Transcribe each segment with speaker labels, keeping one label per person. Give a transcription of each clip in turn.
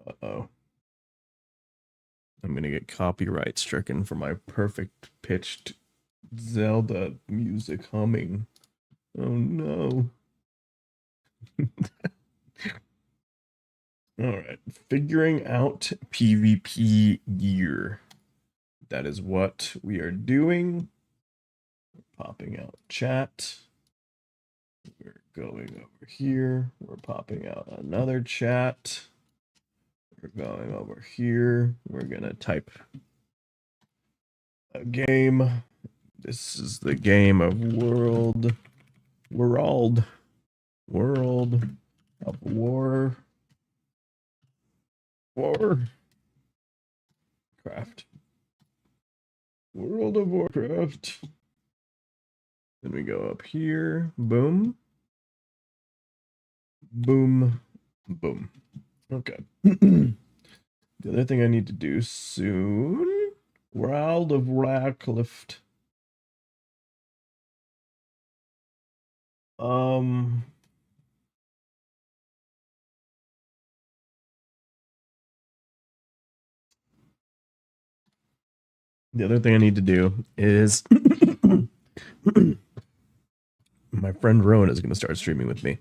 Speaker 1: Uh-oh. I'm gonna get copyright stricken for my perfect pitched Zelda music humming. Oh no. All right, figuring out PvP gear. That is what we are doing. Popping out chat. We're going over here. We're popping out another chat. We're going over here. We're gonna type a game. This is the game of World of Warcraft. World of Warcraft. Then we go up here. Boom. Boom. Boom. Okay. The other thing I need to do soon. World of Warcraft. The other thing I need to do is my friend Rowan is going to start streaming with me,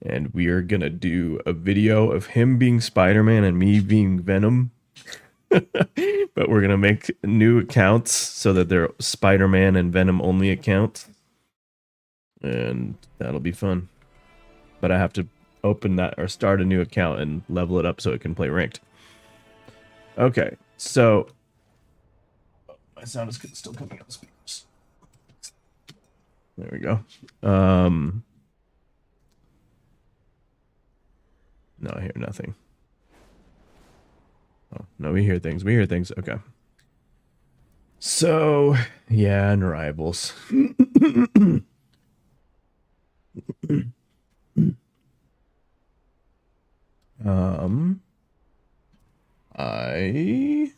Speaker 1: and we are going to do a video of him being Spider-Man and me being Venom. But we're going to make new accounts so that they're Spider-Man and Venom only accounts. And that'll be fun. But I have to open that or start a new account and level it up so it can play ranked. Okay, so my sound is still coming out of the speakers. There we go. No, I hear nothing. Oh, no, we hear things. We hear things. Okay. So, yeah, and rivals. I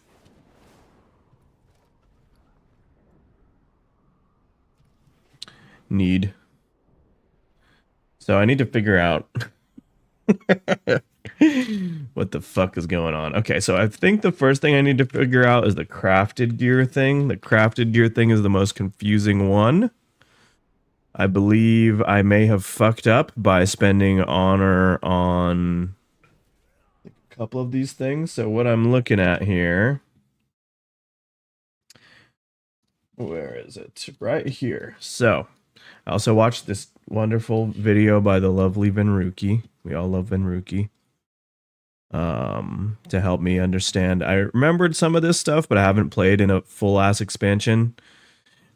Speaker 1: need. So I need to figure out what the fuck is going on. Okay, so I think the first thing I need to figure out is the crafted gear thing. The crafted gear thing is the most confusing one. I believe I may have fucked up by spending honor on a couple of these things. So what I'm looking at here, where is it? Right here. So I also watched this wonderful video by the lovely Venruki. We all love Venruki. To help me understand. I remembered some of this stuff, but I haven't played in a full-ass expansion.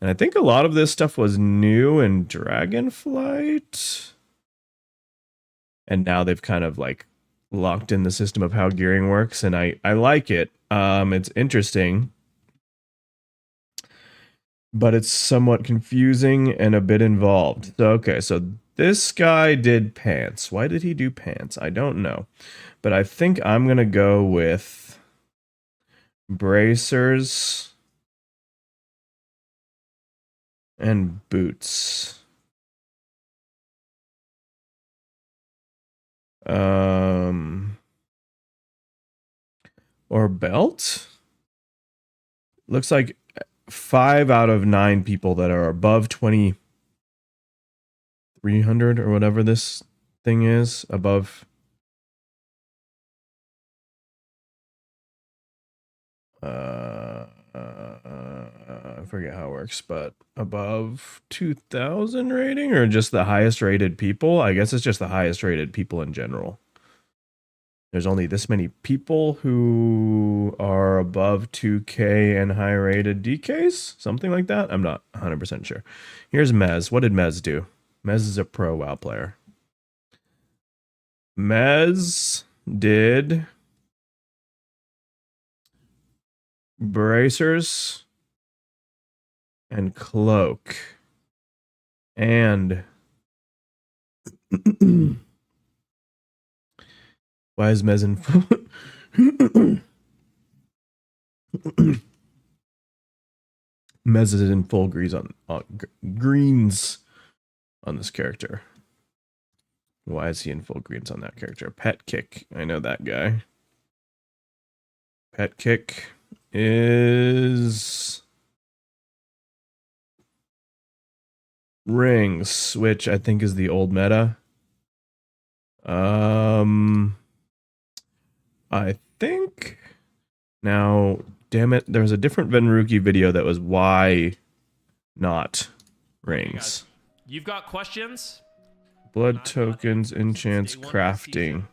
Speaker 1: And I think a lot of this stuff was new in Dragonflight. And now they've kind of like locked in the system of how gearing works, and I like it. It's interesting. But it's somewhat confusing and a bit involved. So, okay, so this guy did pants. Why did he do pants? I don't know. But I think I'm going to go with bracers and boots. Or belt? Looks like 5 out of 9 people that are above 2,300 or whatever this thing is, above I forget how it works, but above 2,000 rating, or just the highest rated people? I guess it's just the highest rated people in general. There's only this many people who are above 2K and high rated DKs? Something like that? I'm not 100% sure. Here's Mez. What did Mez do? Mez is a pro WoW player. Mez did bracers and cloak. And why is Mez in full? Mez is in full greens on this character. Why is he in full greens on that character? Pet Kick. I know that guy. Pet Kick is rings, which I think is the old meta. I think now, damn it, there was a different Venruki video that was why not rings.
Speaker 2: You've got questions?
Speaker 1: Blood tokens, enchants, crafting.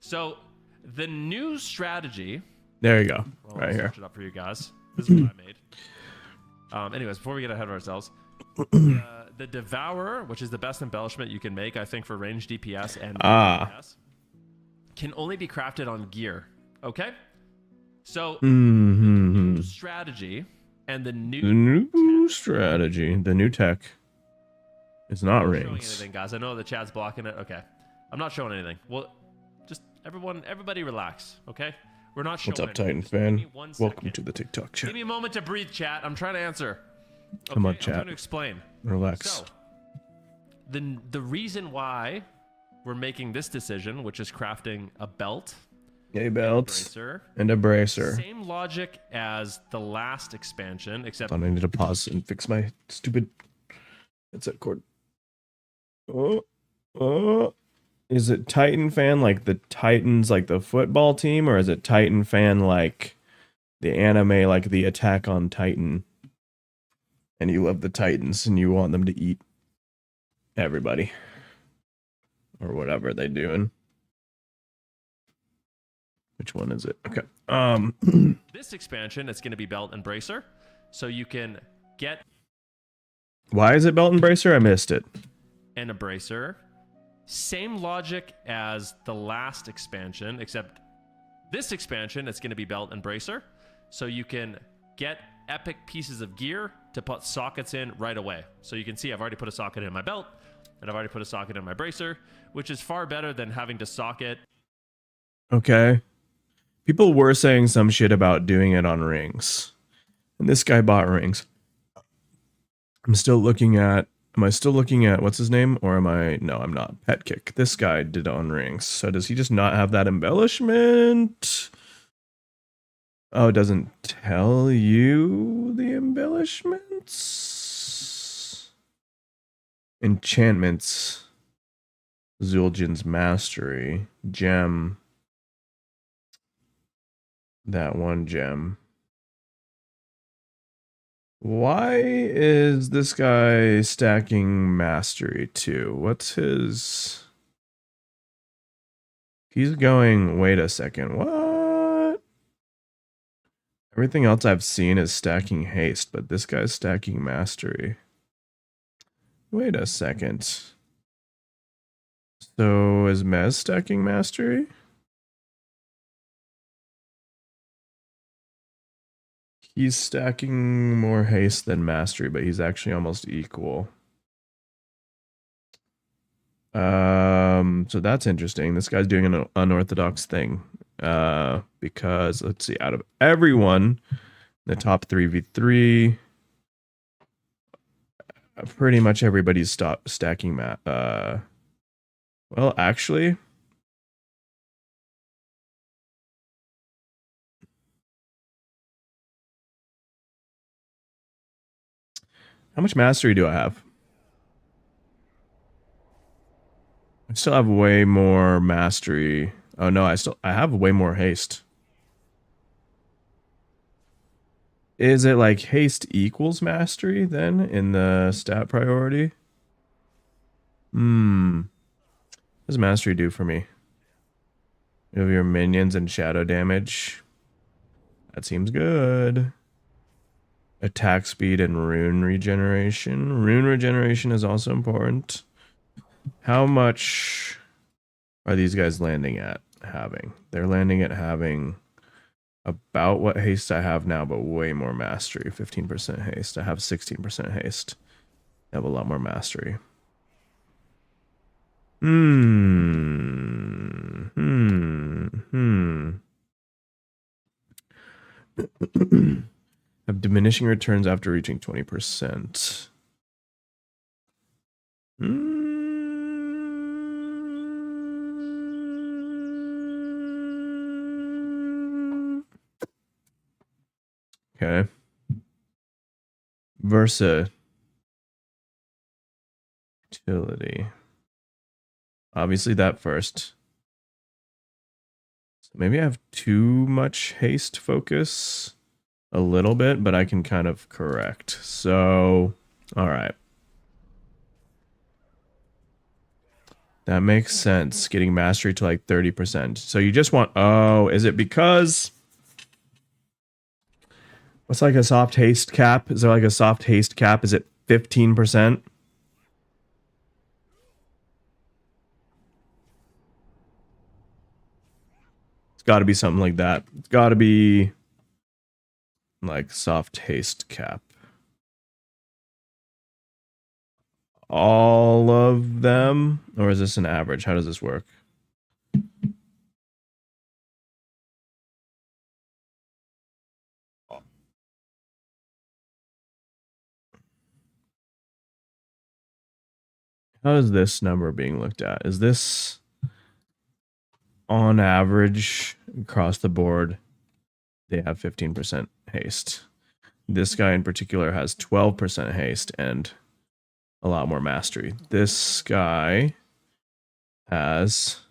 Speaker 2: So the new strategy.
Speaker 1: There you go.
Speaker 2: Well,
Speaker 1: right
Speaker 2: I'll
Speaker 1: here.
Speaker 2: search it up for you guys. This is what I made. Anyways, before we get ahead of ourselves, the Devourer, which is the best embellishment you can make, I think, for range DPS and DPS, can only be crafted on gear. Okay? So the new strategy and the new
Speaker 1: strategy, the new tech is not
Speaker 2: I'm
Speaker 1: rings.
Speaker 2: showing anything, guys. I know the chat's blocking it. Okay. I'm not showing anything. Well, just everybody relax, okay? We're not showing
Speaker 1: What's up, Titan fan? Welcome to the TikTok chat.
Speaker 2: Give me a moment to breathe, chat. I'm trying to answer. Okay,
Speaker 1: Come on, chat.
Speaker 2: I'm trying to explain.
Speaker 1: Relax.
Speaker 2: So, the reason why we're making this decision, which is crafting a belt,
Speaker 1: a belt, and a bracer.
Speaker 2: Same logic as the last expansion, except
Speaker 1: I need to pause and fix my stupid headset cord. Is it Titan fan like the Titans, like the football team, or is it Titan fan like the anime, like the Attack on Titan? And you love the Titans and you want them to eat everybody or whatever they're doing. Which one is it? Okay.
Speaker 2: This expansion, it's going to be belt and bracer, so you can get.
Speaker 1: Why is it belt and bracer? I missed it.
Speaker 2: And a bracer. Same logic as the last expansion, except this expansion, it's going to be belt and bracer, so you can get epic pieces of gear to put sockets in right away. So you can see I've already put a socket in my belt, and I've already put a socket in my bracer, which is far better than having to socket.
Speaker 1: Okay. People were saying some shit about doing it on rings. And this guy bought rings. Am I still looking at what's his name? Or am I? No, I'm not. Pet Kick. This guy did on rings. So does he just not have that embellishment? Oh, it doesn't tell you the embellishments? Enchantments. Zul'jin's Mastery. Gem. That one gem. Why is this guy stacking Mastery 2? What's his... He's going... Wait a second. What? Everything else I've seen is stacking Haste, but this guy's stacking Mastery. Wait a second. So is Mez stacking Mastery? He's stacking more haste than mastery, but he's actually almost equal. So that's interesting. This guy's doing an unorthodox thing. Because let's see, out of everyone, the top 3v3, pretty much everybody's stacking well, actually. How much mastery do I have? I still have way more mastery. Oh no, I have way more haste. Is it like haste equals mastery then in the stat priority? What does mastery do for me? You have your minions and shadow damage. That seems good. Attack speed and rune regeneration. Rune regeneration is also important. How much are these guys landing at having? They're landing at having about what haste I have now, but way more mastery. 15% haste. I have 16% haste. I have a lot more mastery. Have diminishing returns after reaching 20%. Okay. Versatility. Obviously that first. So maybe I have too much haste focus a little bit, but I can kind of correct. So, all right. That makes sense. Getting mastery to like 30%. So you just want, oh, is it because what's like a soft haste cap? Is there like a soft haste cap? Is it 15%? It's got to be something like that. It's got to be like soft haste cap. All of them? Or is this an average? How does this work? How is this number being looked at? Is this on average across the board? They have 15% haste. This guy in particular has 12% haste and a lot more mastery. This guy has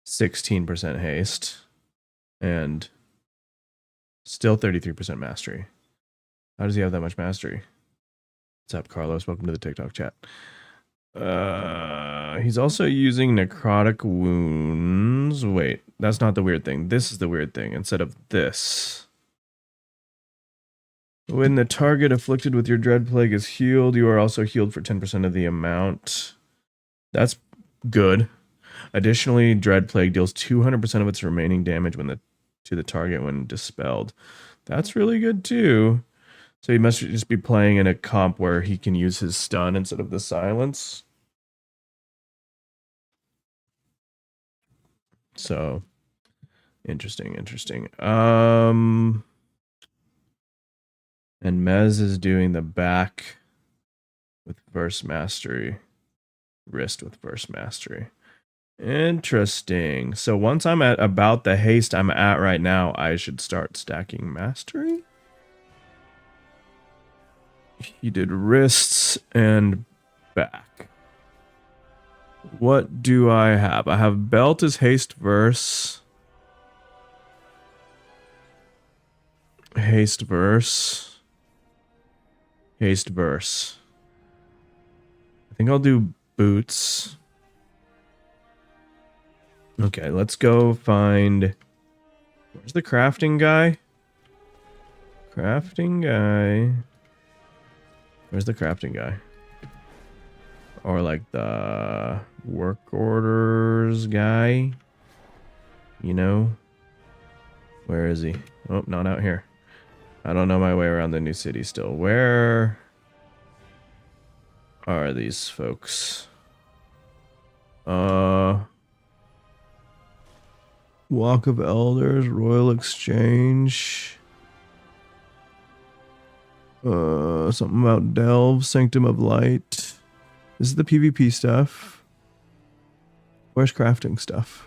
Speaker 1: 16% haste and still 33% mastery. How does he have that much mastery? What's up, Carlos? Welcome to the TikTok chat. He's also using necrotic wounds. Wait, that's not the weird thing. This is the weird thing. Instead of this. When the target afflicted with your dread plague is healed, you are also healed for 10% of the amount. That's good. Additionally, dread plague deals 200% of its remaining damage to the target when dispelled. That's really good too. So he must just be playing in a comp where he can use his stun instead of the silence. So interesting. And Mez is doing the back with verse mastery, wrist with verse mastery. Interesting. So once I'm at about the haste I'm at right now, I should start stacking mastery. He did wrists and back. What do I have? I have belt as haste verse. Haste verse. Haste verse. I think I'll do boots. Okay, let's go find... Where's the crafting guy? Crafting guy. Where's the crafting guy? Or like the work orders guy? You know? Where is he? Oh, not out here. I don't know my way around the new city still. Where are these folks? Walk of Elders, Royal Exchange. Something about Delve, Sanctum of Light. This is the PvP stuff. Where's crafting stuff?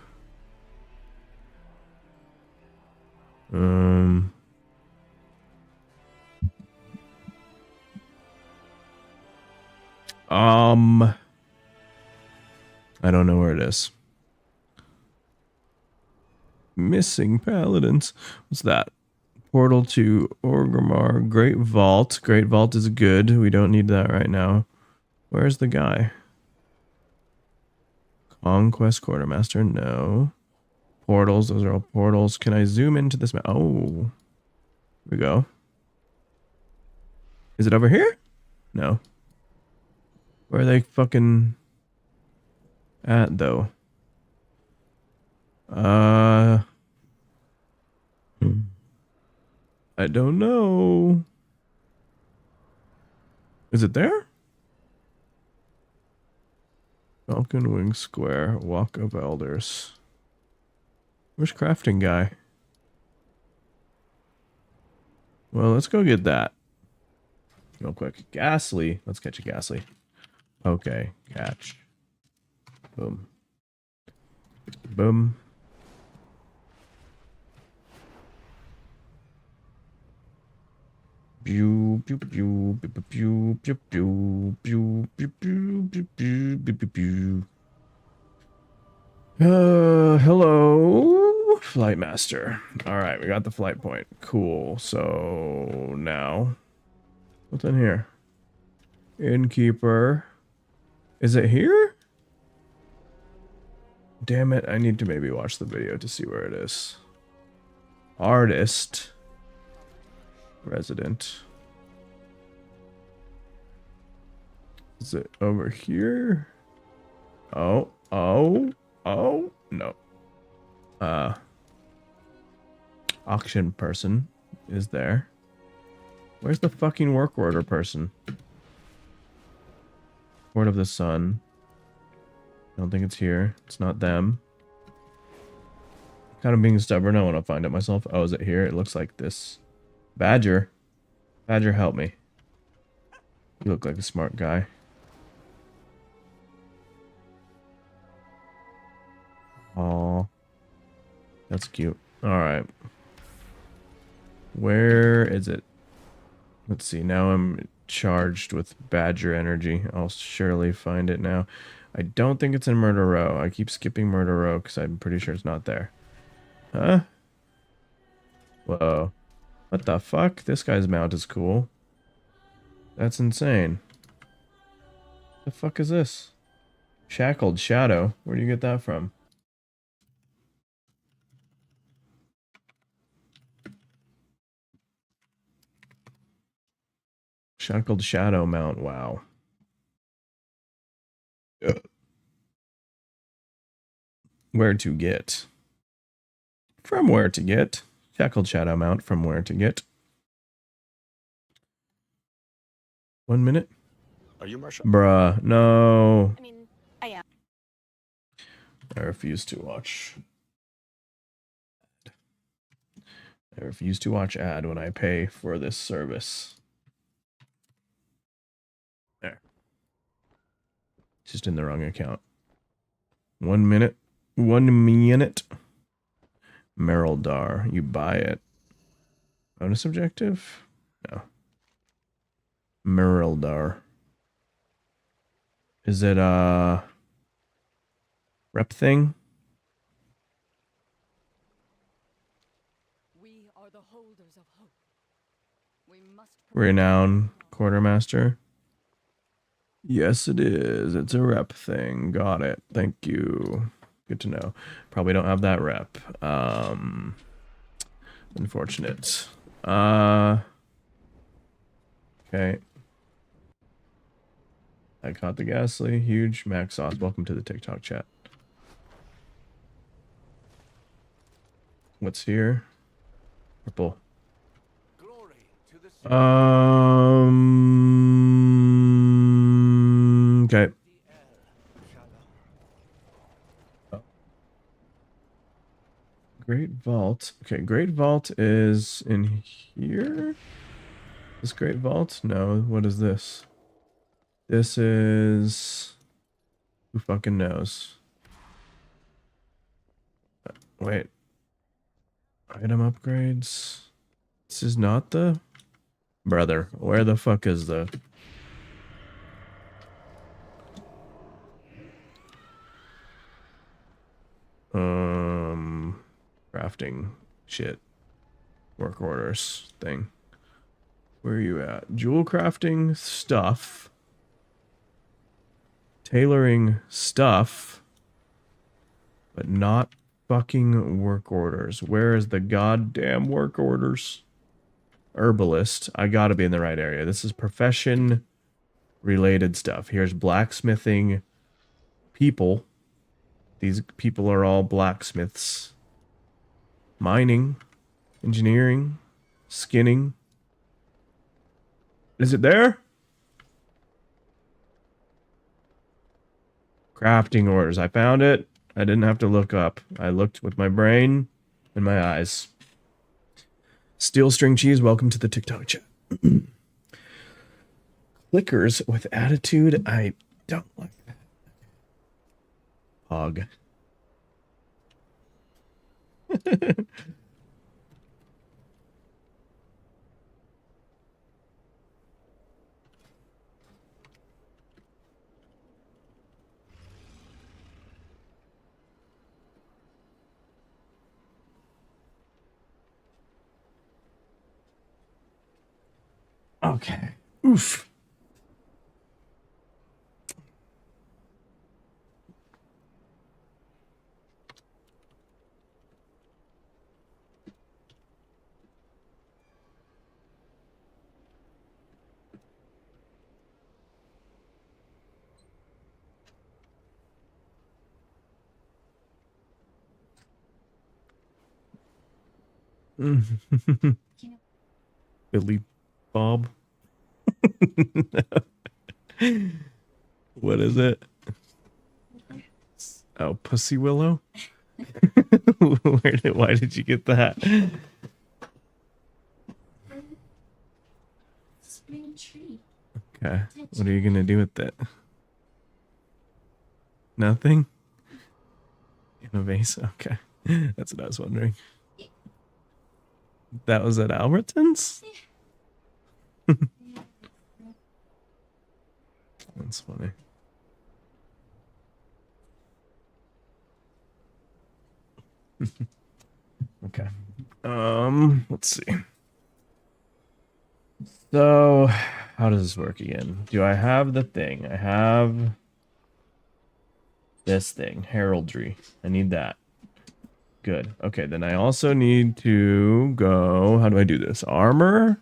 Speaker 1: I don't know where it is. Missing paladins. What's that? Portal to Orgrimmar. Great Vault. Great Vault is good. We don't need that right now. Where's the guy? Conquest Quartermaster. No. Portals. Those are all portals. Can I zoom into this map? Oh. Here we go. Is it over here? No. Where are they fucking at, though? I don't know. Is it there? Falcon Wing Square, Walk of Elders. Where's crafting guy? Well, let's go get that. Real quick. Ghastly. Let's catch a Ghastly. Okay, catch. Boom. Boom. Pew, pew, pew, pew, pew, pew, pew, pew, pew, pew, pew, pew, pew, pew, pew. Hello, flight master. All right, we got the flight point. Cool. So now, what's in here? Innkeeper. Is it here? Damn it! I need to maybe watch the video to see where it is. Artist. Resident. Is it over here? Oh, no. Auction person is there. Where's the fucking work order person? Court of the Sun. I don't think it's here. It's not them. Kind of being stubborn. I want to find it myself. Oh, is it here? It looks like this. Badger. Badger, help me. You look like a smart guy. Aw. That's cute. Alright. Where is it? Let's see. Now I'm charged with Badger energy. I'll surely find it now. I don't think it's in Murder Row. I keep skipping Murder Row because I'm pretty sure it's not there. Huh? Whoa. What the fuck? This guy's mount is cool. That's insane. The fuck is this? Shackled Shadow. Where do you get that from? Shackled Shadow mount. Wow. Where to get? From where to get? Shackled Shadow mount from where to get? 1 minute?
Speaker 3: Are you Marshall?
Speaker 1: Bruh, no.
Speaker 4: I mean, I am.
Speaker 1: I refuse to watch. I refuse to watch ad when I pay for this service. There. Just in the wrong account. 1 minute. 1 minute. Merildar. You buy it. Bonus objective? No. Merildar. Is it a rep thing?
Speaker 4: We are the holders of hope. We must
Speaker 1: Renowned quartermaster? Yes, it is. It's a rep thing. Got it. Thank you. Good to know. Probably don't have that rep. Unfortunate. Okay. I caught the ghastly. Huge. Max Sauce. Welcome to the TikTok chat. What's here? Purple. Okay. Great Vault. Okay, Great Vault is in here? This Great Vault? No, what is this? This is... Who fucking knows? Wait. Item upgrades. This is not the... Brother, where the fuck is the... Crafting shit. Work orders thing. Where are you at? Jewel crafting stuff. Tailoring stuff. But not fucking work orders. Where is the goddamn work orders? Herbalist. I gotta be in the right area. This is profession related stuff. Here's blacksmithing people. These people are all blacksmiths. Mining. Engineering. Skinning. Is it there? Crafting orders. I found it. I didn't have to look up. I looked with my brain and my eyes. Steel string cheese, welcome to the TikTok chat. Clickers with attitude. I don't like that. Pog. Okay. Oof. Billy Bob. What is it? Oh, Pussy Willow? Why did you get that?
Speaker 3: Spring tree.
Speaker 1: Okay. What are you going to do with it? Nothing? In a vase? Okay. That's what I was wondering. That was at Albertsons? That's funny. Okay. Let's see. So, how does this work again? Do I have the thing? I have this thing, heraldry. I need that. Good. Okay, then I also need to go. How do I do this? Armor,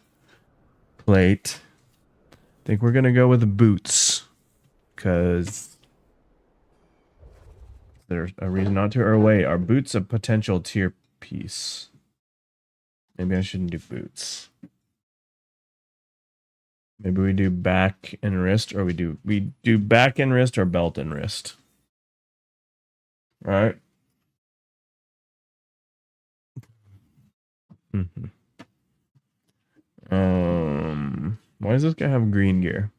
Speaker 1: plate. I think we're gonna go with boots, because there's a reason not to. Or wait, are boots a potential tier piece? Maybe I shouldn't do boots. Maybe we do back and wrist, or we do back and wrist or belt and wrist. All right. Why does this guy have green gear?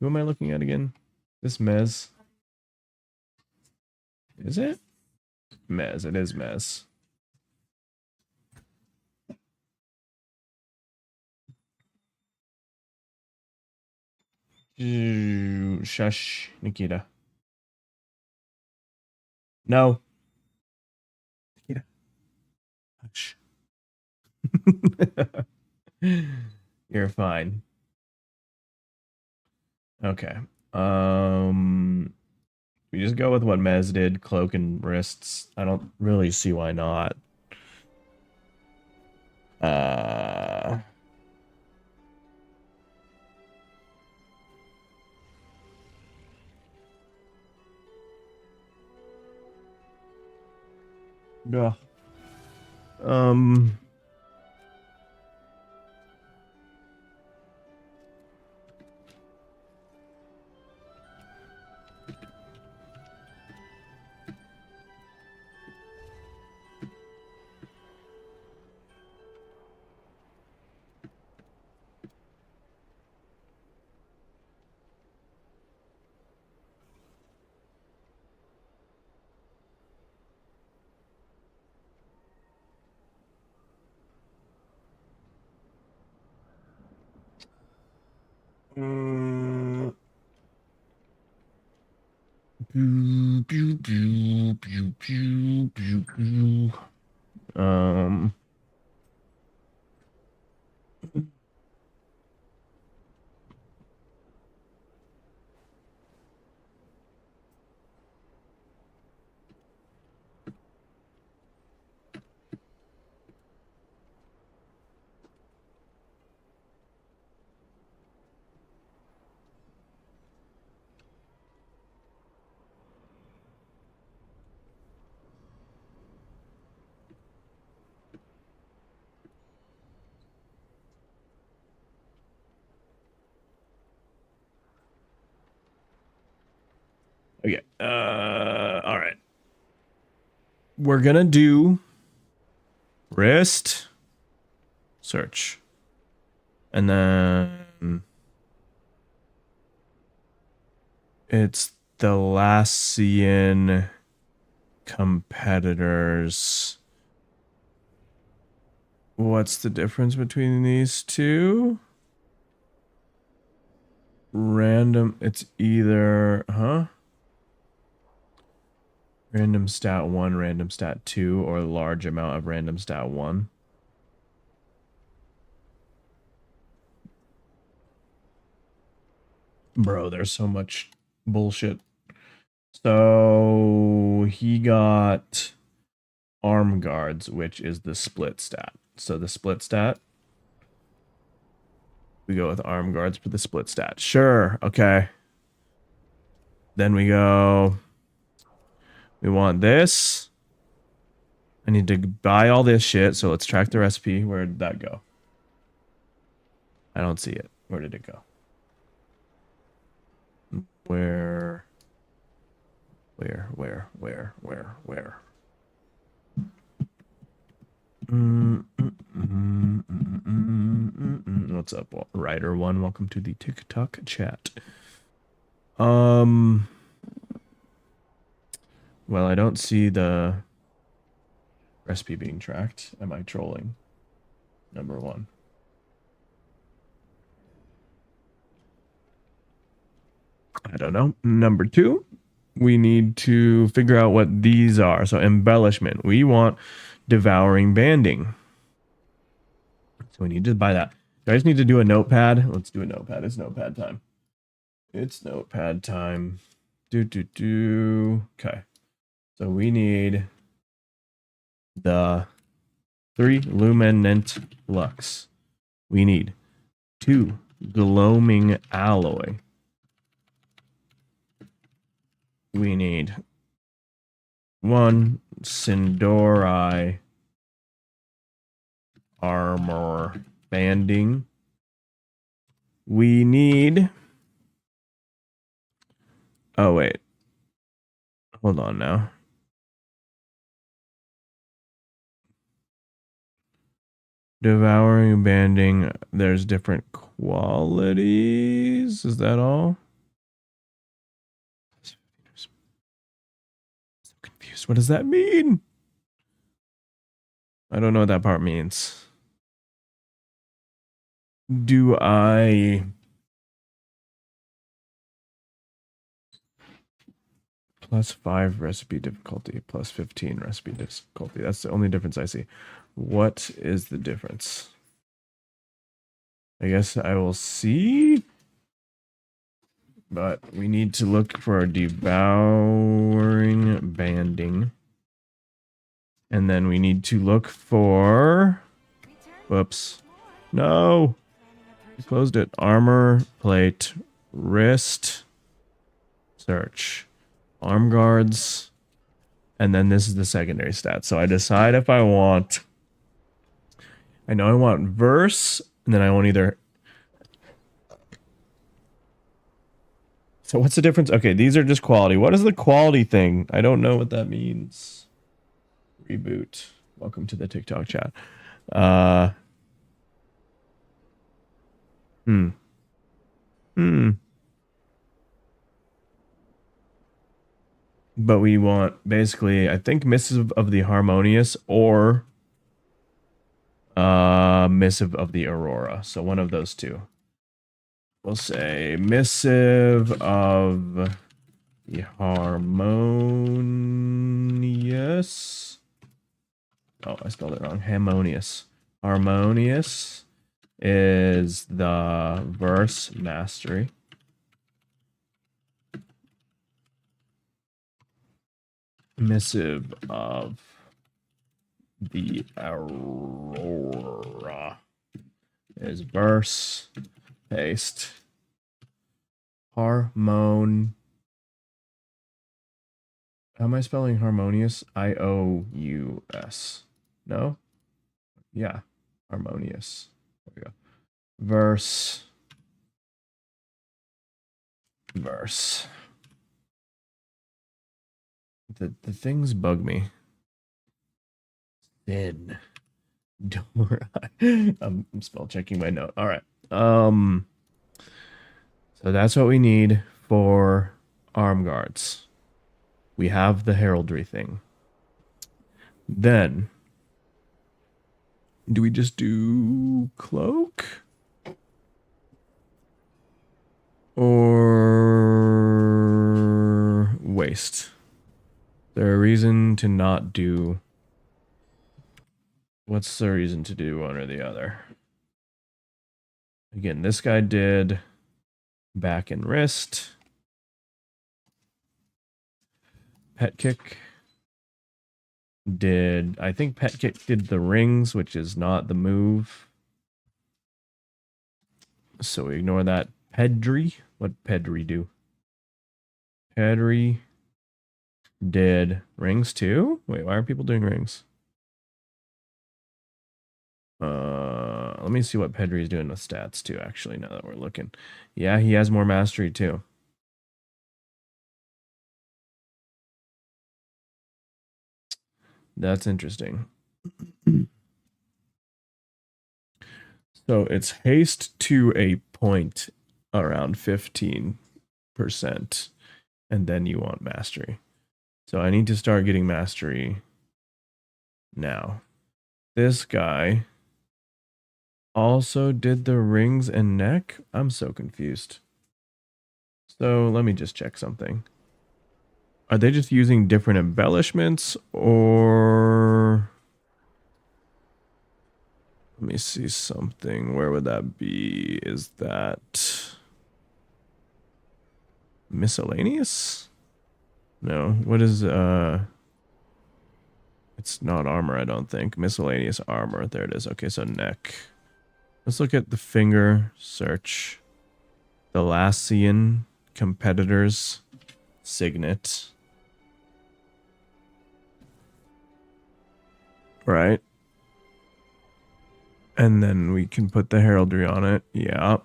Speaker 1: Who am I looking at again? This Mez. Is it? Mez. It is Mez. Shush, Nikita. No. Nikita. Hush. You're fine. Okay. We just go with what Mez did, cloak and wrists. I don't really see why not. Yeah. Okay. All right. We're gonna do wrist search, and then it's the Lassian competitors. What's the difference between these two? Random. It's either, random stat 1, random stat 2, or large amount of random stat 1. Bro, there's so much bullshit. So he got arm guards, which is the split stat. So the split stat, we go with arm guards for the split stat. Sure, okay. Then we go, we want this. I need to buy all this shit, so let's track the recipe. Where did that go? I don't see it. Where did it go? Where? What's up, Rider One? Welcome to the TikTok chat. Well, I don't see the recipe being tracked. Am I trolling? Number one. I don't know. Number two, we need to figure out what these are. So embellishment. We want devouring banding. So we need to buy that. Do I just need to do a notepad? Let's do a notepad. It's notepad time. It's notepad time. Okay. So we need the 3 luminant lux. We need 2 gloaming alloy. We need 1 Sindori armor banding. We need... Oh, wait. Hold on now. Devouring banding. There's different qualities. Is that all? So confused. What does that mean? I don't know what that part means. Do I... +5 recipe difficulty, +15 recipe difficulty. That's the only difference I see. What is the difference? I guess I will see. But we need to look for devouring banding. And then we need to look for... Whoops. No! I closed it. Armor, plate, wrist, search. Arm guards, and then this is the secondary stat. So I decide if I want, I know I want verse, and then I want either. So what's the difference? Okay, these are just quality. What is the quality thing? I don't know what that means. Reboot. Welcome to the TikTok chat. But we want basically, I think, Missive of the Harmonious or Missive of the Aurora. So one of those two. We'll say Missive of the Harmonious. Oh, I spelled it wrong. Harmonious. Harmonious is the verse mastery. Missive of the Aurora is verse, paste, How am I spelling harmonious? I-O-U-S. No? Yeah, harmonious. There we go. Verse. The things bug me. Thin. Dora. I'm spell checking my note. All right. So that's what we need for arm guards. We have the heraldry thing. Then, do we just do cloak? Or waist? There a reason to not do... What's the reason to do one or the other? Again, this guy did back and wrist, pet kick. I think pet kick did the rings, which is not the move. So we ignore that. Pedri, what Pedri do? Pedri did rings too? Wait, why are people doing rings? Let me see what Pedri is doing with stats too, actually, now that we're looking. Yeah, he has more mastery too. That's interesting. So it's haste to a point around 15%, and then you want mastery. So I need to start getting mastery now. This guy also did the rings and neck? I'm so confused. So let me just check something. Are they just using different embellishments, or... Let me see something. Where would that be? Is that miscellaneous? No. What is it's not armor, I don't think. Miscellaneous armor. There it is. Okay, so neck. Let's look at the finger search. The Lassian competitors signet. Right. And then we can put the heraldry on it. Yeah.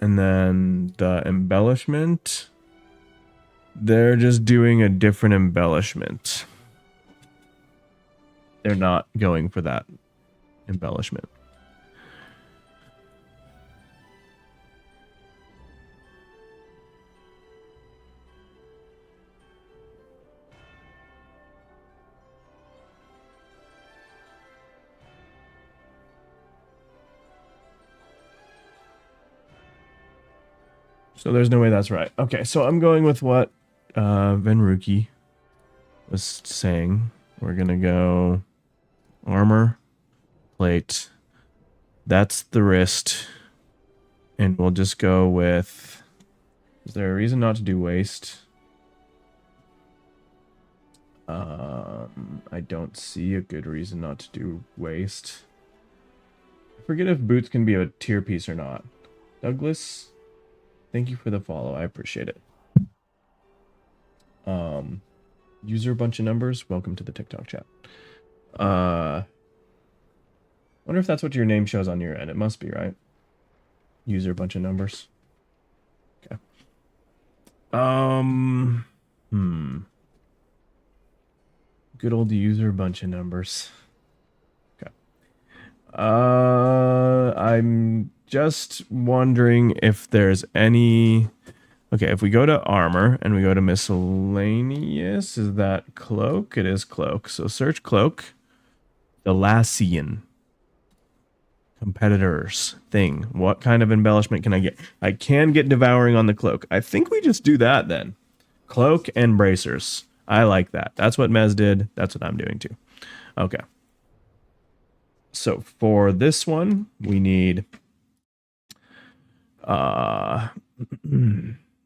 Speaker 1: And then the embellishment. They're just doing a different embellishment. They're not going for that embellishment. So there's no way that's right. Okay, so I'm going with what Venruki was saying. We're going to go armor, plate. That's the wrist. And we'll just go with... Is there a reason not to do waist? I don't see a good reason not to do waist. I forget if boots can be a tier piece or not. Douglas... Thank you for the follow. I appreciate it. User bunch of numbers. Welcome to the TikTok chat. Wonder if that's what your name shows on your end. It must be, right? User bunch of numbers. Okay. Good old user bunch of numbers. Okay. I'm just wondering if there's any... Okay, if we go to armor and we go to miscellaneous, is that cloak? It is cloak. So search cloak. The Lassian competitors thing. What kind of embellishment can I get? I can get devouring on the cloak. I think we just do that then. Cloak and bracers. I like that. That's what Mez did. That's what I'm doing too. Okay. So for this one, we need...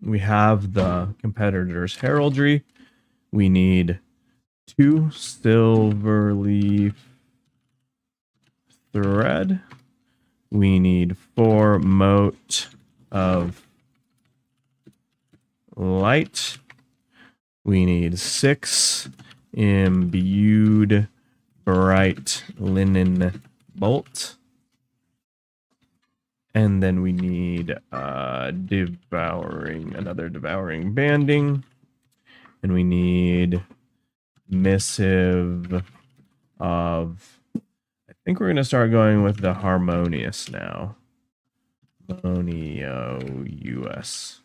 Speaker 1: we have the competitor's heraldry. We need 2 silver leaf thread. We need 4 mote of light. We need 6 imbued bright linen bolt. And then we need another devouring banding. And we need missive of... I think we're going to start going with the harmonious now. Harmonio US.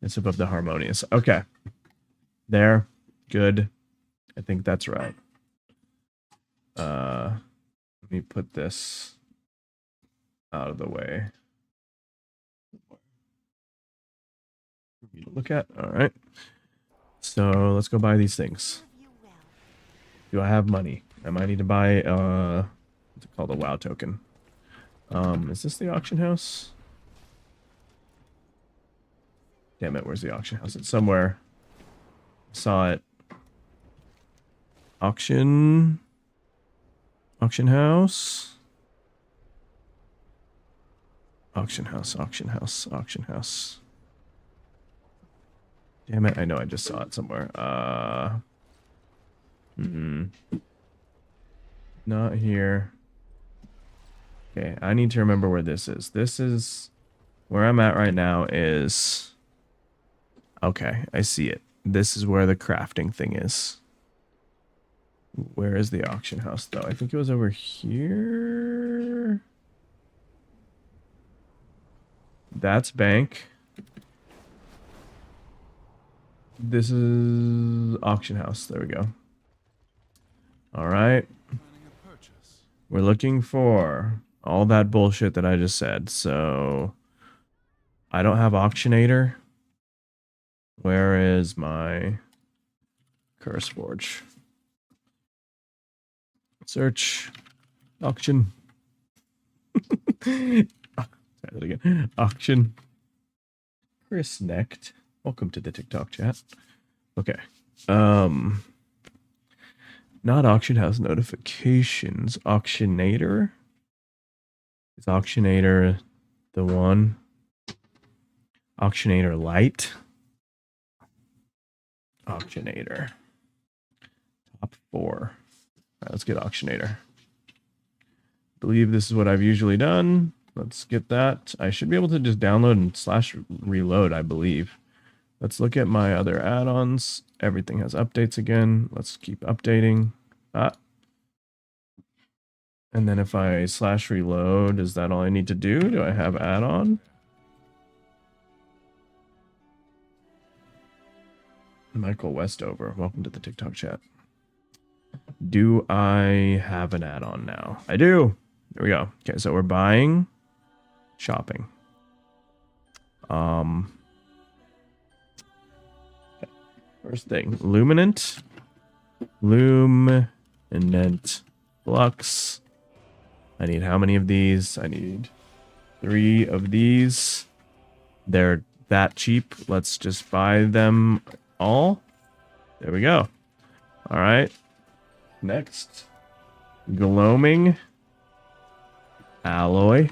Speaker 1: Missive of the harmonious. Okay. There. Good. I think that's right. Let me put this out of the way. Look at. All right. So let's go buy these things. Do I have money? I might need to buy what's it called, a WoW token. Is this the auction house? Damn it, where's the auction house? It's somewhere. Saw it. Auction house. Auction house. Damn it, I know I just saw it somewhere. Not here. Okay, I need to remember where this is. This is where I'm at right now is... Okay, I see it. This is where the crafting thing is. Where is the auction house, though? I think it was over here. That's bank. This is auction house. There we go. All right. We're looking for all that bullshit that I just said. So I don't have auctionator. Where is my curse forge? Search auction. Try that again. Auction. Chris Necht. Welcome to the TikTok chat. Okay. Not auction house notifications. Auctionator. Is auctionator the one? Auctionator light. Auctionator. Top 4. All right, let's get auctionator. I believe this is what I've usually done. Let's get that. I should be able to just download and /reload, I believe. Let's look at my other add-ons. Everything has updates again. Let's keep updating. And then if I /reload, is that all I need to do? Do I have add-on? Michael Westover, welcome to the TikTok chat. Do I have an add-on now? I do. There we go. Okay, so we're buying, shopping. First thing, luminant flux. I need how many of these? I need 3 of these. They're that cheap. Let's just buy them all. There we go. All right. Next, gloaming alloy.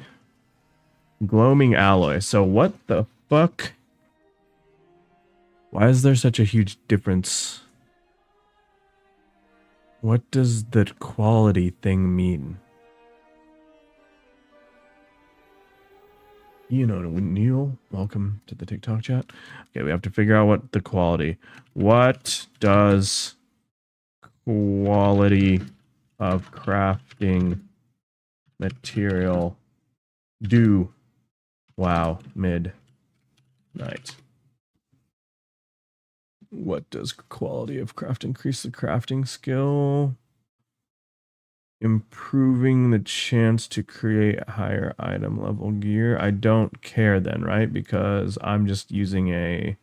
Speaker 1: Gloaming alloy. So what the fuck? Why is there such a huge difference? What does the quality thing mean? You know, Neil, welcome to the TikTok chat. Okay, we have to figure out what the quality. What does quality of crafting material do? Wow, midnight. What does quality of craft increase the crafting skill? Improving the chance to create higher item level gear. I don't care then, right? Because I'm just using a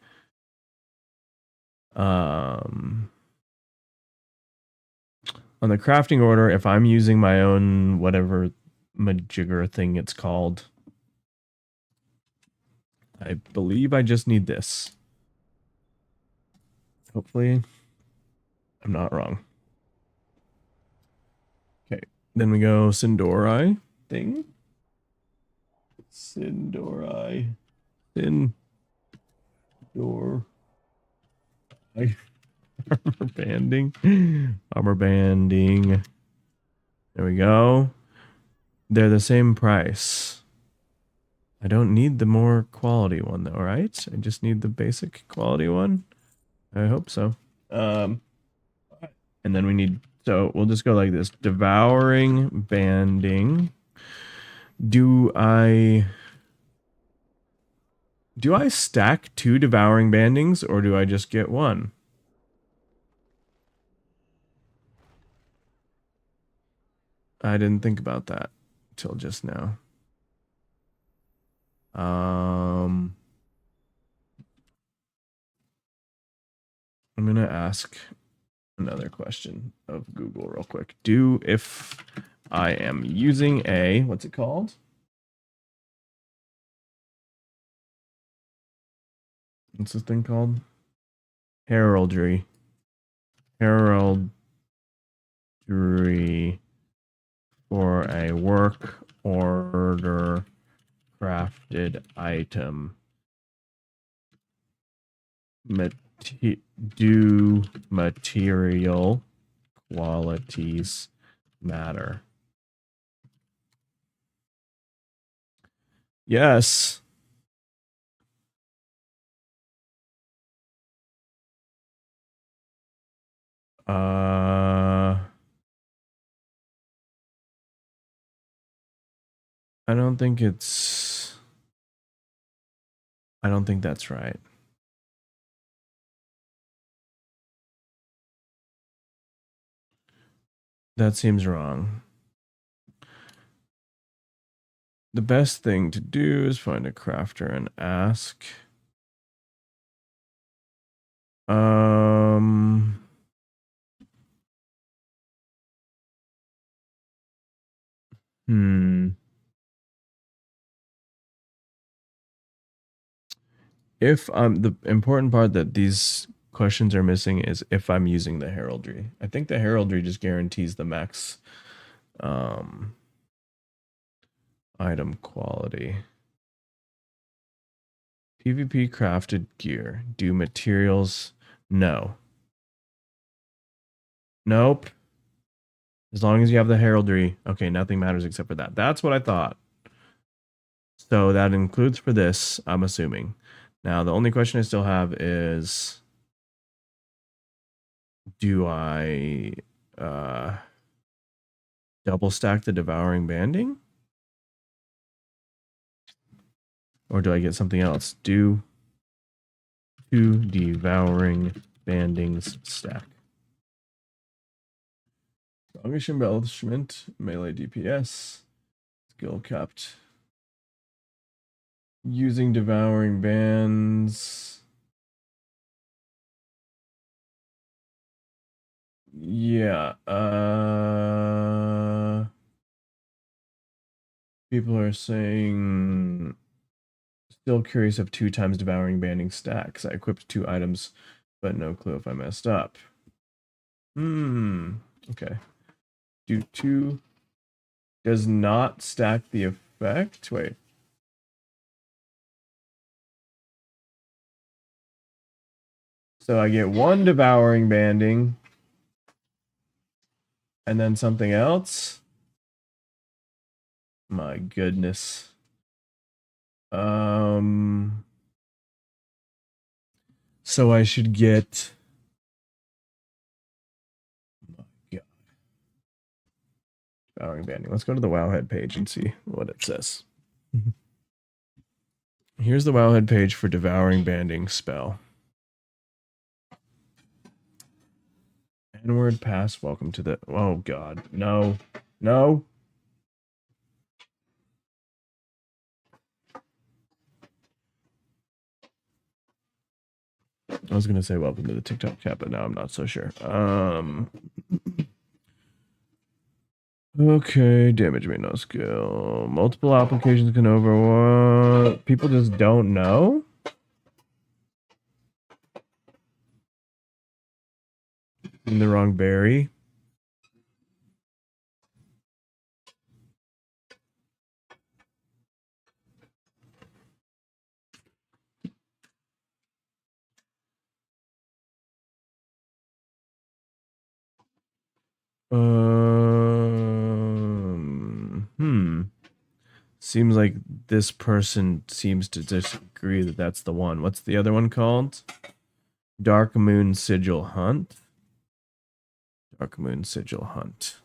Speaker 1: on the crafting order, if I'm using my own whatever majigger thing it's called, I believe I just need this. Hopefully I'm not wrong. Okay, then we go Sindorai thing. Sindorai. Armor banding. Armor banding. There we go. They're the same price. I don't need the more quality one though, right? I just need the basic quality one. I hope so. And then we need, so we'll just go like this. Devouring banding. Do I stack 2 devouring bandings or do I just get 1? I didn't think about that till just now. I'm going to ask another question of Google real quick. If I am using a, what's it called? What's this thing called? Heraldry. Heraldry for a work order crafted item. Do material qualities matter? Yes. I don't think that's right. That seems wrong. The best thing to do is find a crafter and ask. If the important part that these questions are missing is if I'm using the heraldry. I think the heraldry just guarantees the max item quality. PvP crafted gear. Do materials? No. Nope. As long as you have the heraldry. Okay, nothing matters except for that. That's what I thought. So that includes for this, I'm assuming. Now, the only question I still have is, do I double stack the devouring banding? Or do I get something else? Do 2 devouring bandings stack. Longish embellishment, melee DPS, skill capped. Using devouring bands. Yeah. People are saying still curious if 2 times devouring banding stacks. I equipped 2 items, but no clue if I messed up. Okay. Do 2 does not stack the effect. Wait. So I get 1 devouring banding and then something else. My goodness. So I should get, oh my God, devouring banding. Let's go to the Wowhead page and see what it says. Here's the Wowhead page for devouring banding spell. N-word pass. Welcome to the. Oh God, no, no. I was gonna say welcome to the TikTok chat, but now I'm not so sure. Okay, damage rate no skill. Multiple applications can over what? People just don't know. In the wrong berry. Seems like this person seems to disagree that that's the one. What's the other one called? Dark Moon Sigil Hunt. Dark Moon Sigil Hunt.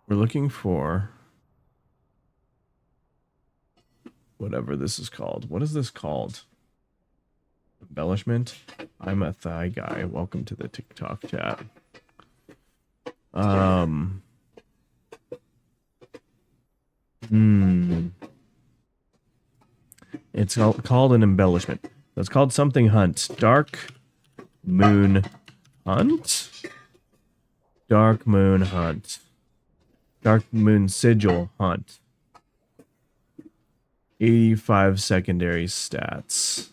Speaker 1: We're looking for whatever this is called. What is this called? Embellishment? I'm a thigh guy. Welcome to the TikTok chat. It's called an embellishment. So it's called something hunt. Dark Moon Hunt? Dark Moon Hunt. Dark Moon Sigil Hunt. 85 secondary stats.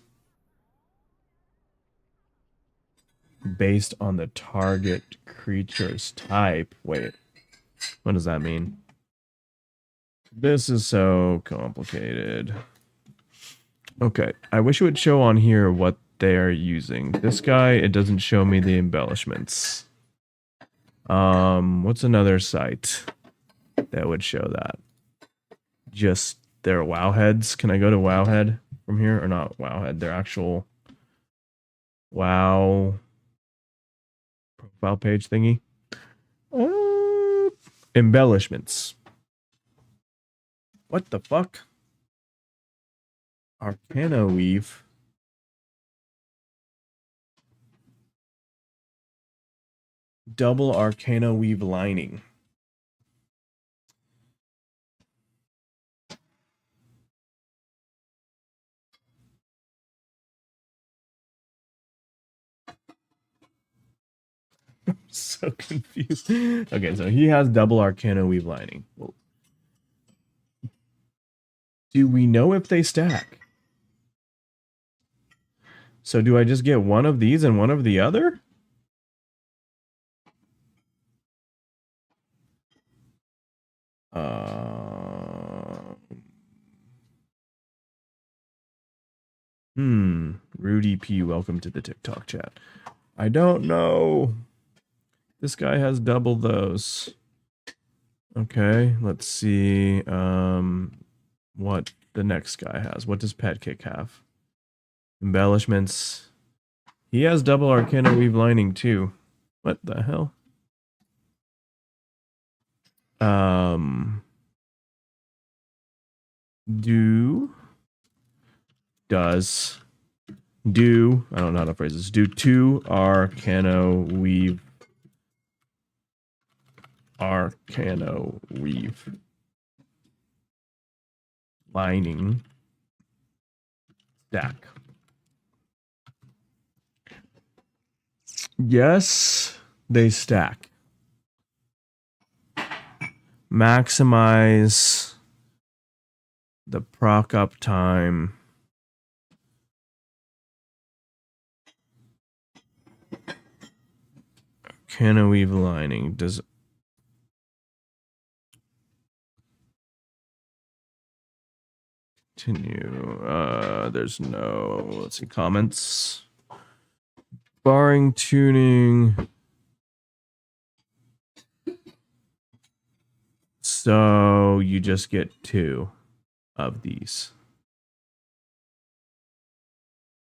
Speaker 1: based on the target creature's type. Wait, what does that mean? This is so complicated. Okay, I wish it would show on here what they are using. This guy, it doesn't show me the embellishments. What's another site that would show that? Just their Wowheads. Can I go to Wowhead from here? Or not Wowhead, their actual Wow profile page thingy. Embellishments. What the fuck? Arcana weave. Double Arcana weave lining. I'm so confused. Okay, so he has double Arcana weave lining. Well, do we know if they stack? So do I just get one of these and one of the other? Rudy P, welcome to the TikTok chat. I don't know. This guy has double those. Okay, let's see what the next guy has. What does Pet Kick have? Embellishments. He has double Arcana weave lining too. What the hell? I don't know how to phrase this. Do 2 Arcana weave lining stack. Yes, they stack. Maximize the proc up time. Arcana weave lining does. Continue. There's no, let's see, comments. Barring tuning. So you just get 2 of these.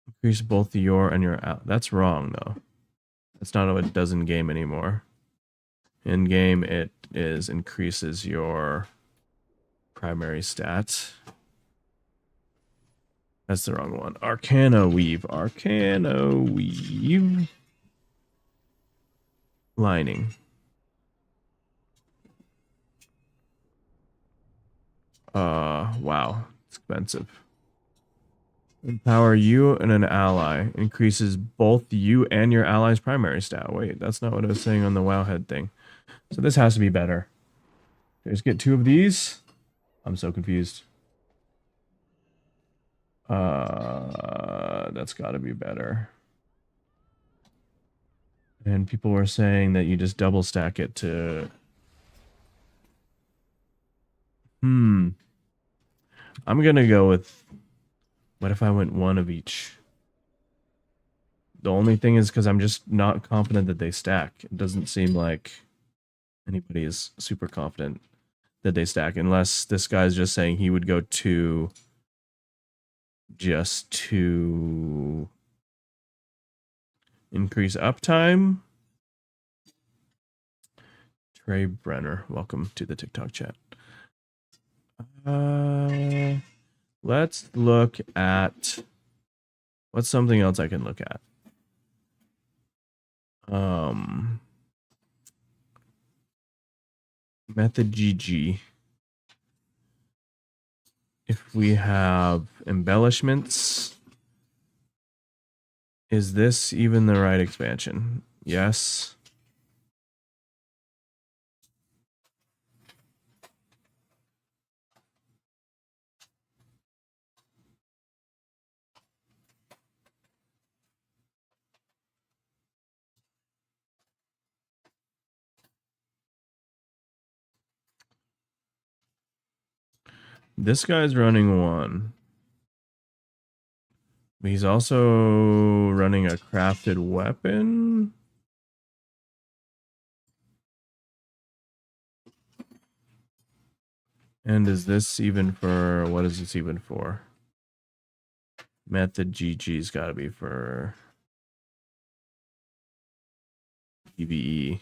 Speaker 1: Increase both your and your out. That's wrong though. That's not what it does in game anymore. In game, it increases your primary stats. That's the wrong one. Arcana weave lining. Wow, it's expensive. Empower you and an ally. Increases both you and your ally's primary stat. Wait, that's not what I was saying on the Wowhead thing. So this has to be better. Just get 2 of these. I'm so confused. That's got to be better. And people were saying that you just double stack it to. I'm gonna go with. What if I went 1 of each? The only thing is because I'm just not confident that they stack. It doesn't seem like anybody is super confident that they stack, unless this guy's just saying he would go to just to increase uptime. Trey Brenner, welcome to the TikTok chat. Let's look at what's something else I can look at. Method GG. If we have embellishments, is this even the right expansion? Yes. This guy's running one. He's also running a crafted weapon. And is this even for, what is this even for? Method GG's got to be for PvE.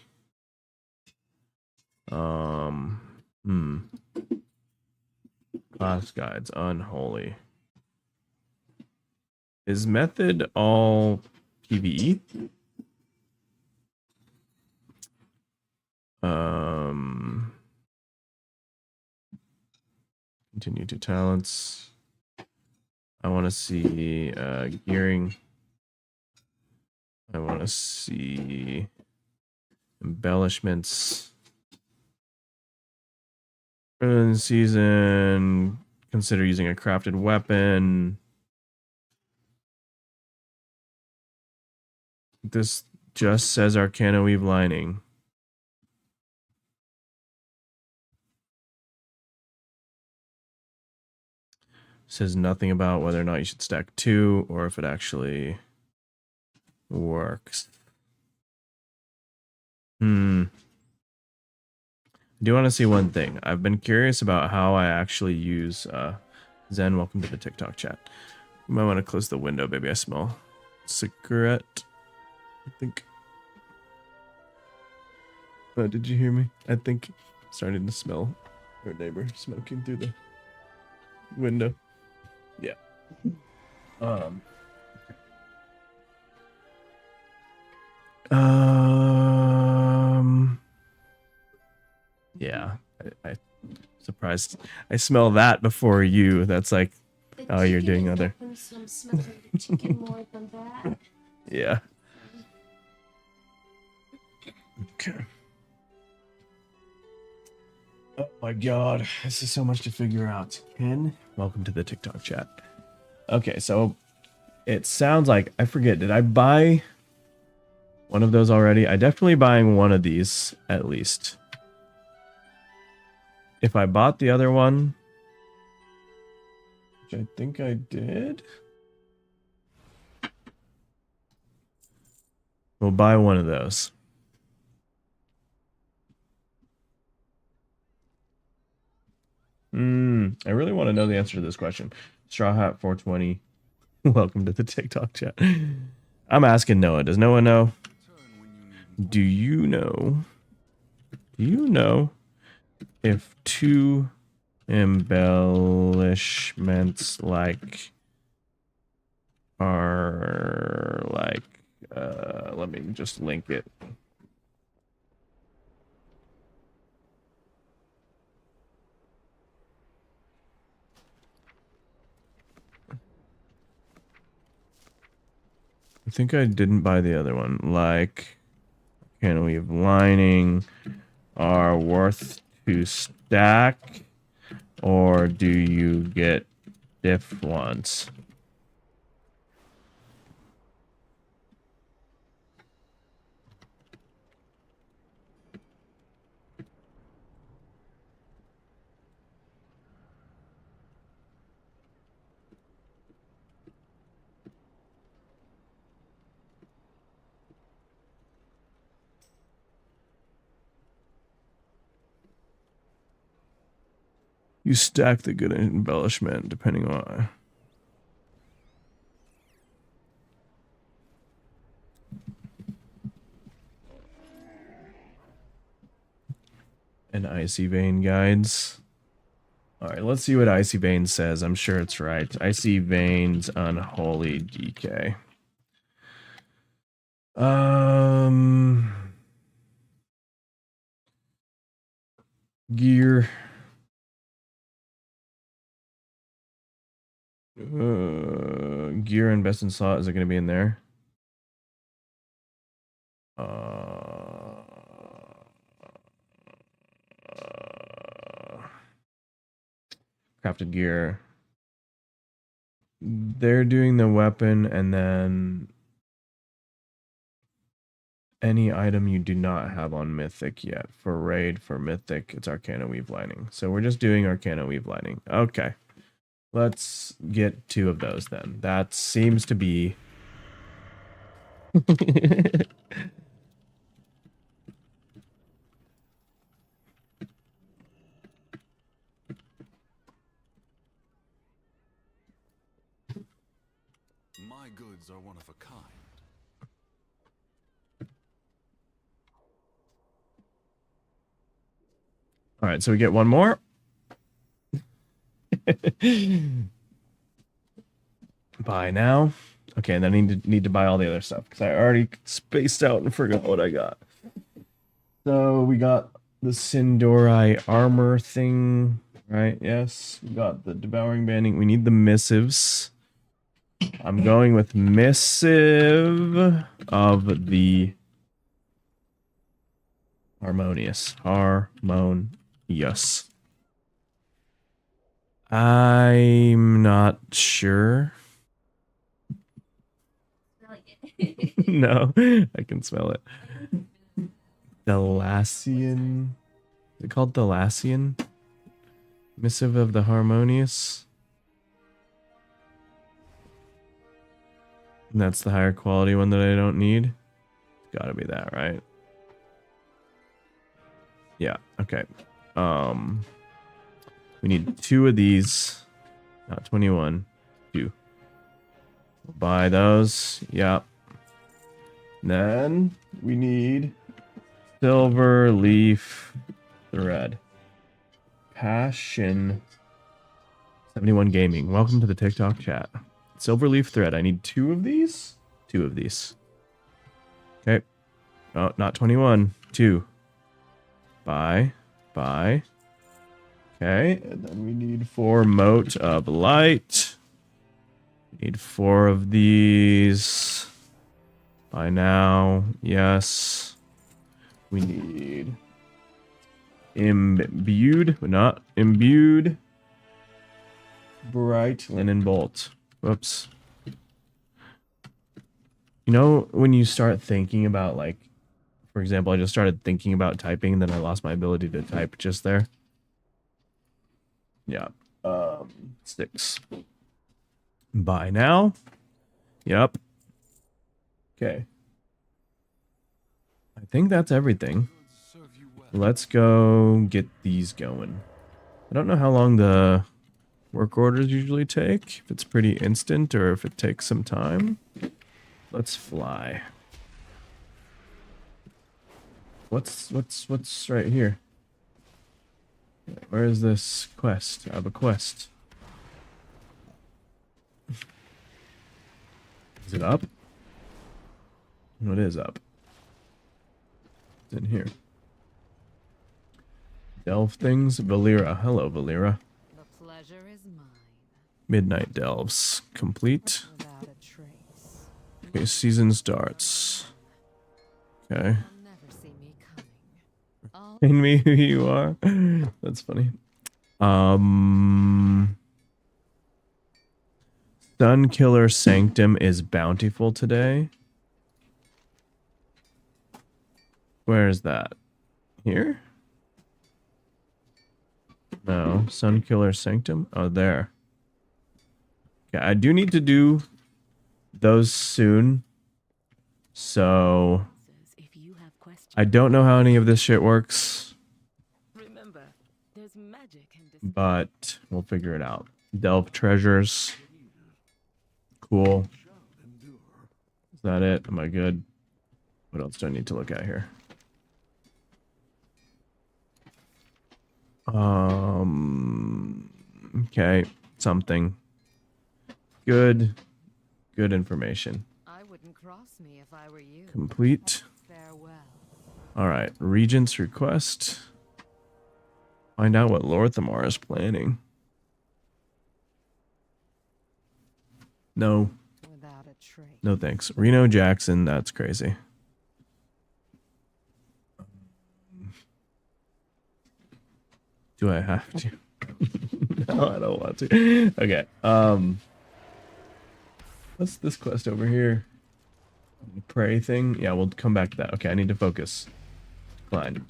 Speaker 1: Class guides, unholy. Is method all PvE? Continue to talents. I want to see gearing. I want to see embellishments. Early in the season, consider using a crafted weapon. This just says Arcana Weave lining. Says nothing about whether or not you should stack 2 or if it actually works. I do want to see one thing. I've been curious about how I actually use Zen. Welcome to the TikTok chat. You might want to close the window, baby. I smell cigarette. I think. Oh, did you hear me? I think I'm starting to smell our neighbor smoking through the window. Yeah. Yeah. I surprised. I smell that before you. That's like, oh, you're doing other. Yeah. Okay. Oh my god, this is so much to figure out. Ken, welcome to the TikTok chat. Okay, so it sounds like, I forget, did I buy one of those already? I definitely buying one of these at least. If I bought the other one, which I think I did, we'll buy one of those. I really want to know the answer to this question. Straw Hat 420. Welcome to the TikTok chat. I'm asking Noah. Does Noah know? Do you know? Do you know if 2 embellishments like are like let me just link it. I think I didn't buy the other one. Like, can we have lining are worth to stack, or do you get diff ones? You stack the good embellishment depending on. And Icy Vein guides. Alright, let's see what Icy Vein says. I'm sure it's right. Icy Veins Unholy DK. Gear. Gear and best in slot, is it going to be in there? Crafted gear. They're doing the weapon, and then any item you do not have on Mythic yet. For Raid, for Mythic, it's Arcana Weave Lining. So we're just doing Arcana Weave Lining. Okay. Let's get 2 of those then. That seems to be...
Speaker 3: My goods are one of a kind.
Speaker 1: All right, so we get one more. Buy now. Okay, and then I need to buy all the other stuff because I already spaced out and forgot what I got. So we got the Sindori armor thing, right? Yes. We got the devouring banding. We need the missives. I'm going with missive of the harmonious. Harmonious. I'm not sure. No, I can smell it. Delassian. Is it called Delassian? Missive of the Harmonious. And that's the higher quality one that I don't need. It's gotta be that, right? Yeah, okay. We need 2 of these. Not 21. 2. We'll buy those. Yep. Then we need silver leaf thread. Passion 71 Gaming. Welcome to the TikTok chat. Silver leaf thread. I need 2 of these. 2 of these. Okay. Oh, not 21. 2. Buy. Okay. And then we need 4 mote of light. We need 4 of these. Buy now. Yes. We need imbued, but not imbued. Bright linen bolt. Whoops. You know, when you start thinking about, like, for example, I just started thinking about typing and then I lost my ability to type just there. Yeah. 6. Buy now. Yep. Okay. I think that's everything. Let's go get these going. I don't know how long the work orders usually take. If it's pretty instant or if it takes some time. Let's fly. What's right here? Where is this quest? I have a quest. Is it up? No, it is up. It's in here. Delve things. Valera. Hello, Valera.
Speaker 4: The pleasure is mine.
Speaker 1: Midnight Delves. Complete.
Speaker 4: Without a trace.
Speaker 1: Okay, season starts. Okay.
Speaker 4: You'll never see me coming. All
Speaker 1: In me who you are. That's funny. Sunkiller Sanctum is bountiful today. Where is that? Here? No. Sunkiller Sanctum? Oh, there. Okay, I do need to do those soon. So
Speaker 4: if you have questions,
Speaker 1: I don't know how any of this shit works,
Speaker 4: remember, there's magic in this.
Speaker 1: but we'll figure it out. Delve treasures. Cool. Is that it? Am I good? What else do I need to look at here? Okay, something. Good information.
Speaker 4: I wouldn't cross me if I were you.
Speaker 1: Complete.
Speaker 4: Farewell.
Speaker 1: All right, Regent's request. Find out what Lorthamar is planning. No,
Speaker 4: Without a trace.
Speaker 1: no thanks. Reno Jackson, that's crazy. Do I have to? No, I don't want to. Okay. What's this quest over here? Pray thing. Yeah, we'll come back to that. Okay, I need to focus. Fine.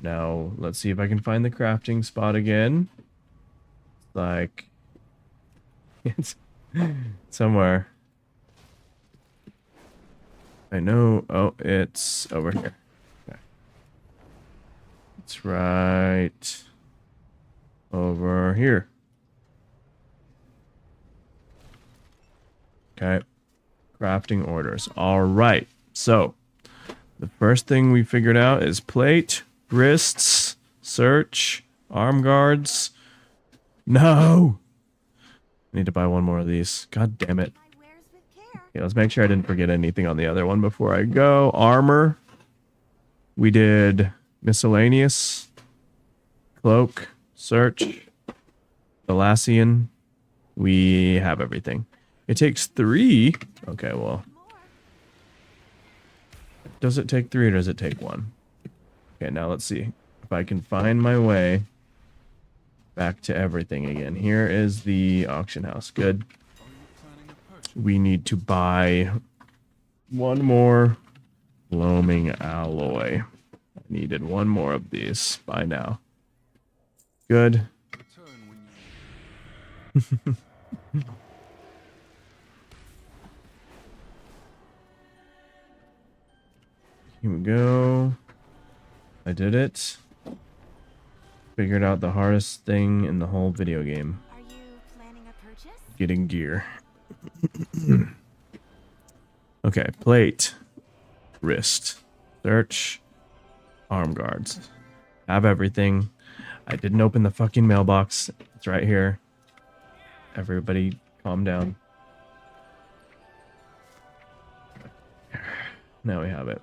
Speaker 1: Now let's see if I can find the crafting spot again. Like it's somewhere. I know. Oh, it's over here. Okay. It's right over here. Okay. Crafting orders. All right. So the first thing we figured out is plate, wrists, search, arm guards. No. I need to buy one more of these. God damn it. Okay, let's make sure I didn't forget anything on the other one before I go. Armor. We did miscellaneous, cloak, search, Thalassian. We have everything. It takes 3. Okay, well. Does it take 3 or does it take 1? Okay, now let's see if I can find my way back to everything again. Here is the auction house. Good. We need to buy one more loaming alloy. I needed one more of these by now. Good. Here we go. I did it. Figured out the hardest thing in the whole video game.
Speaker 4: Are you planning a purchase?
Speaker 1: Getting gear. Okay, plate, wrist, search, arm guards. Have everything. I didn't open the fucking mailbox. It's right here. Everybody calm down. Now we have it.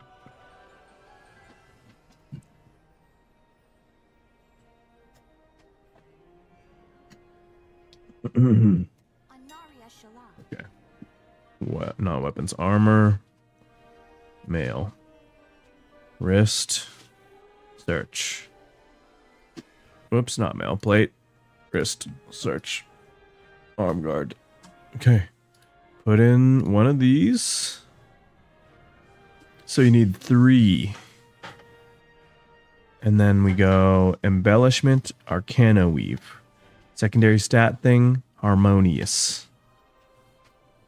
Speaker 1: Okay. What? Not weapons. Armor. Mail. Wrist. Search. Whoops, not mail. Plate. Wrist. Search. Arm guard. Okay. Put in one of these. So you need 3. And then we go embellishment, arcana weave. Secondary stat thing, harmonious.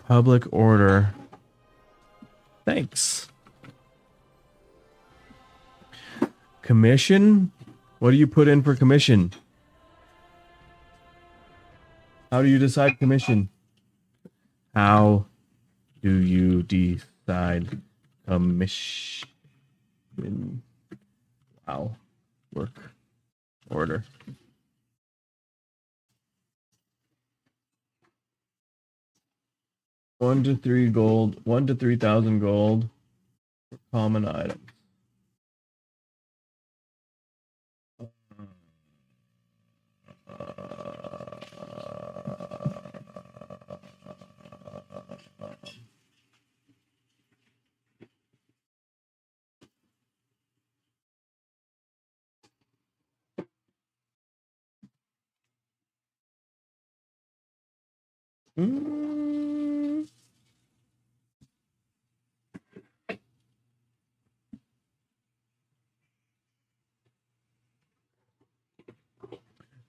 Speaker 1: Public order. Thanks. Commission? What do you put in for commission? How do you decide commission? How do you decide commission? Wow. Work. Order. $1 to 3 gold. 1 to 3,000 gold for common items.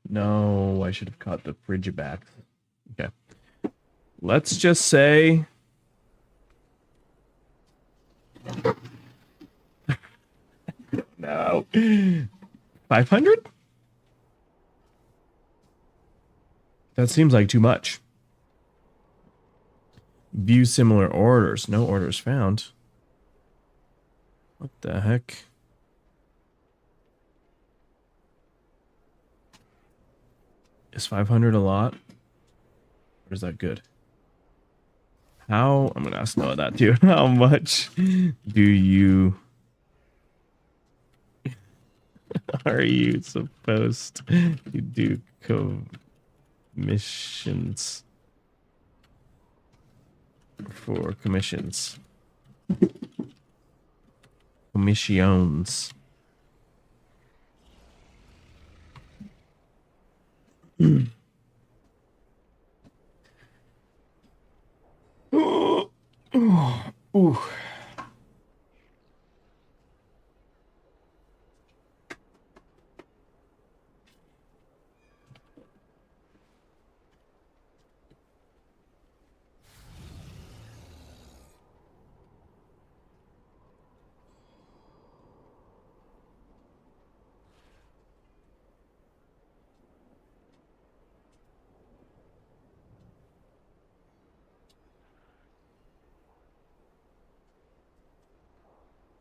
Speaker 1: No, I should have caught the fridge back. Okay. Let's just say no. 500? That seems like too much. View similar orders. No orders found. What the heck? Is 500 a lot? Or is that good? How? I'm gonna ask Noah that too. How much do you are you supposed to do commissions for commissions? Commissions. Ooh.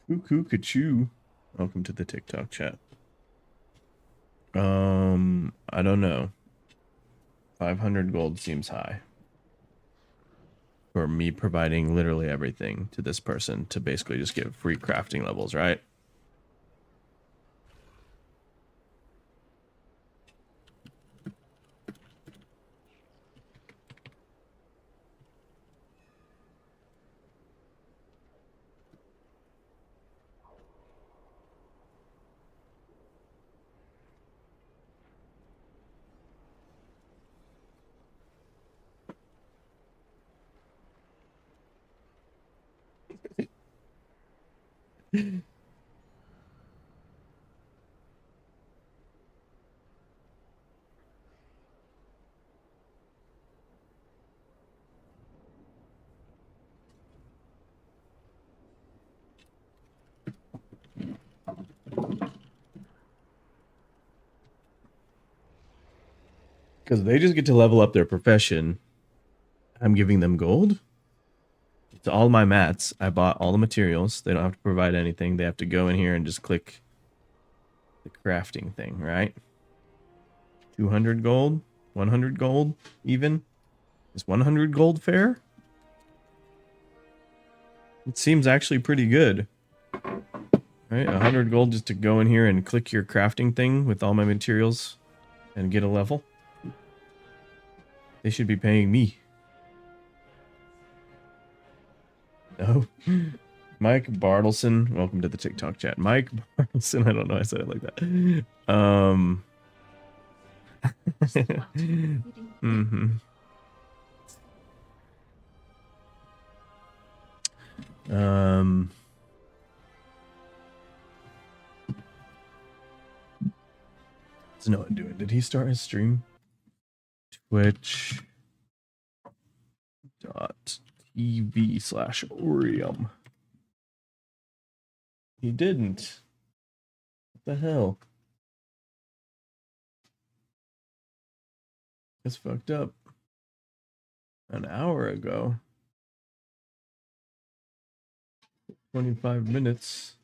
Speaker 1: Cuckoo Kachoo. Welcome to the TikTok chat. I don't know. 500 gold seems high. For me providing literally everything to this person to basically just give free crafting levels, right? Because they just get to level up their profession. I'm giving them gold. It's all my mats. I bought all the materials. They don't have to provide anything. They have to go in here and just click the crafting thing, right? 200 gold? 100 gold even? Is 100 gold fair? It seems actually pretty good. Right? 100 gold just to go in here and click your crafting thing with all my materials and get a level. They should be paying me. No. Mike Bartleson, welcome to the TikTok chat. Mike Bartleson, I don't know, I said it like that. Mm-hmm. What's Noah doing? Did he start his stream? Twitch.tv/Orium. He didn't. What the hell? That's fucked up. An hour ago. 25 minutes.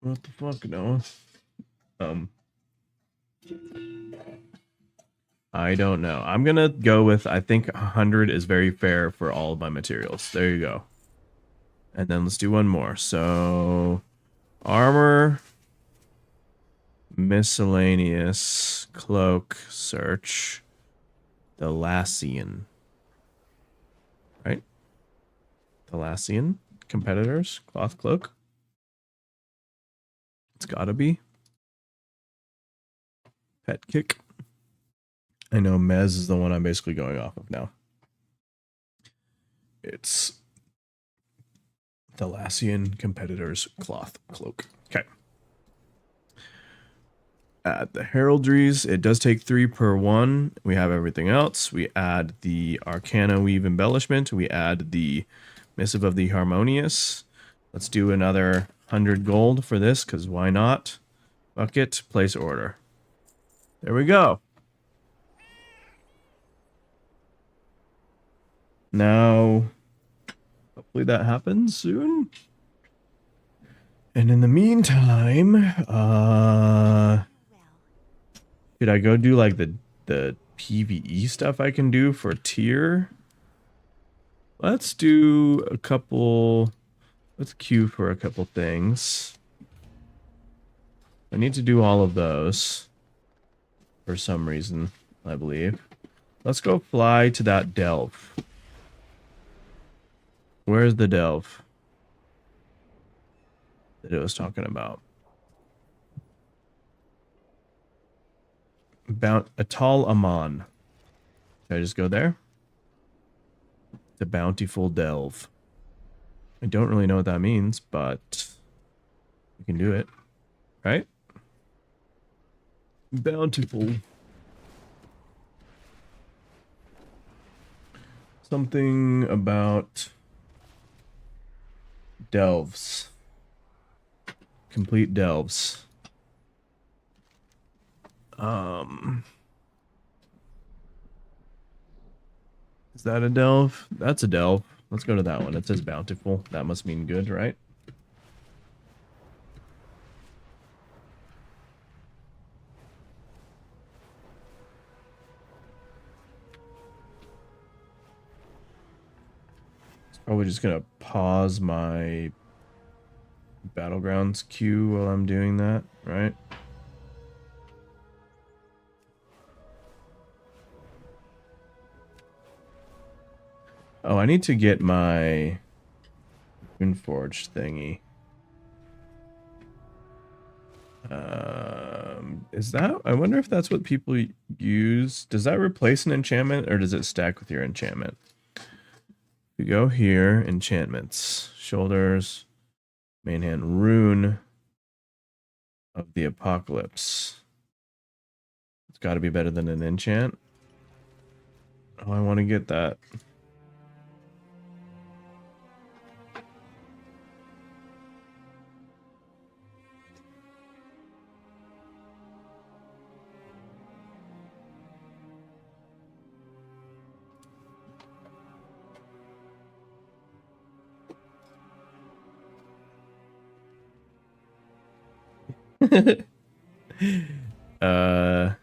Speaker 1: What the fuck, Noah? I don't know. I'm gonna go with, I think 100 is very fair for all of my materials. There you go. And then let's do one more. So, armor, miscellaneous, cloak, search, Thalassian. Right? Thalassian, competitors, cloth cloak. It's gotta be. Pet kick. I know Mez is the one I'm basically going off of now. It's Thalassian competitors cloth cloak. Okay. Add the heraldries. It does take 3 per one. We have everything else. We add the Arcana Weave embellishment. We add the Missive of the Harmonious. Let's do another 100 gold for this, because why not? Bucket, place order. There we go. Now, hopefully that happens soon. And in the meantime, should I go do like the PvE stuff I can do for tier? Let's do a couple. Let's queue for a couple things. I need to do all of those for some reason, I believe. Let's go fly to that delve. Where's the delve that it was talking about? About Atal Aman. Should I just go there? The Bountiful Delve. I don't really know what that means, but we can do it. Right? Bountiful. Something about delves. Complete delves. Is that a delve? That's a delve. Let's go to that one. It says bountiful. That must mean good, right? Probably just gonna pause my Battlegrounds queue while I'm doing that, right? Oh, I need to get my Runeforge thingy. Is that? I wonder if that's what people use. Does that replace an enchantment, or does it stack with your enchantment? We go here, enchantments, shoulders, main hand, rune of the apocalypse. It's got to be better than an enchant. Oh, I want to get that. uh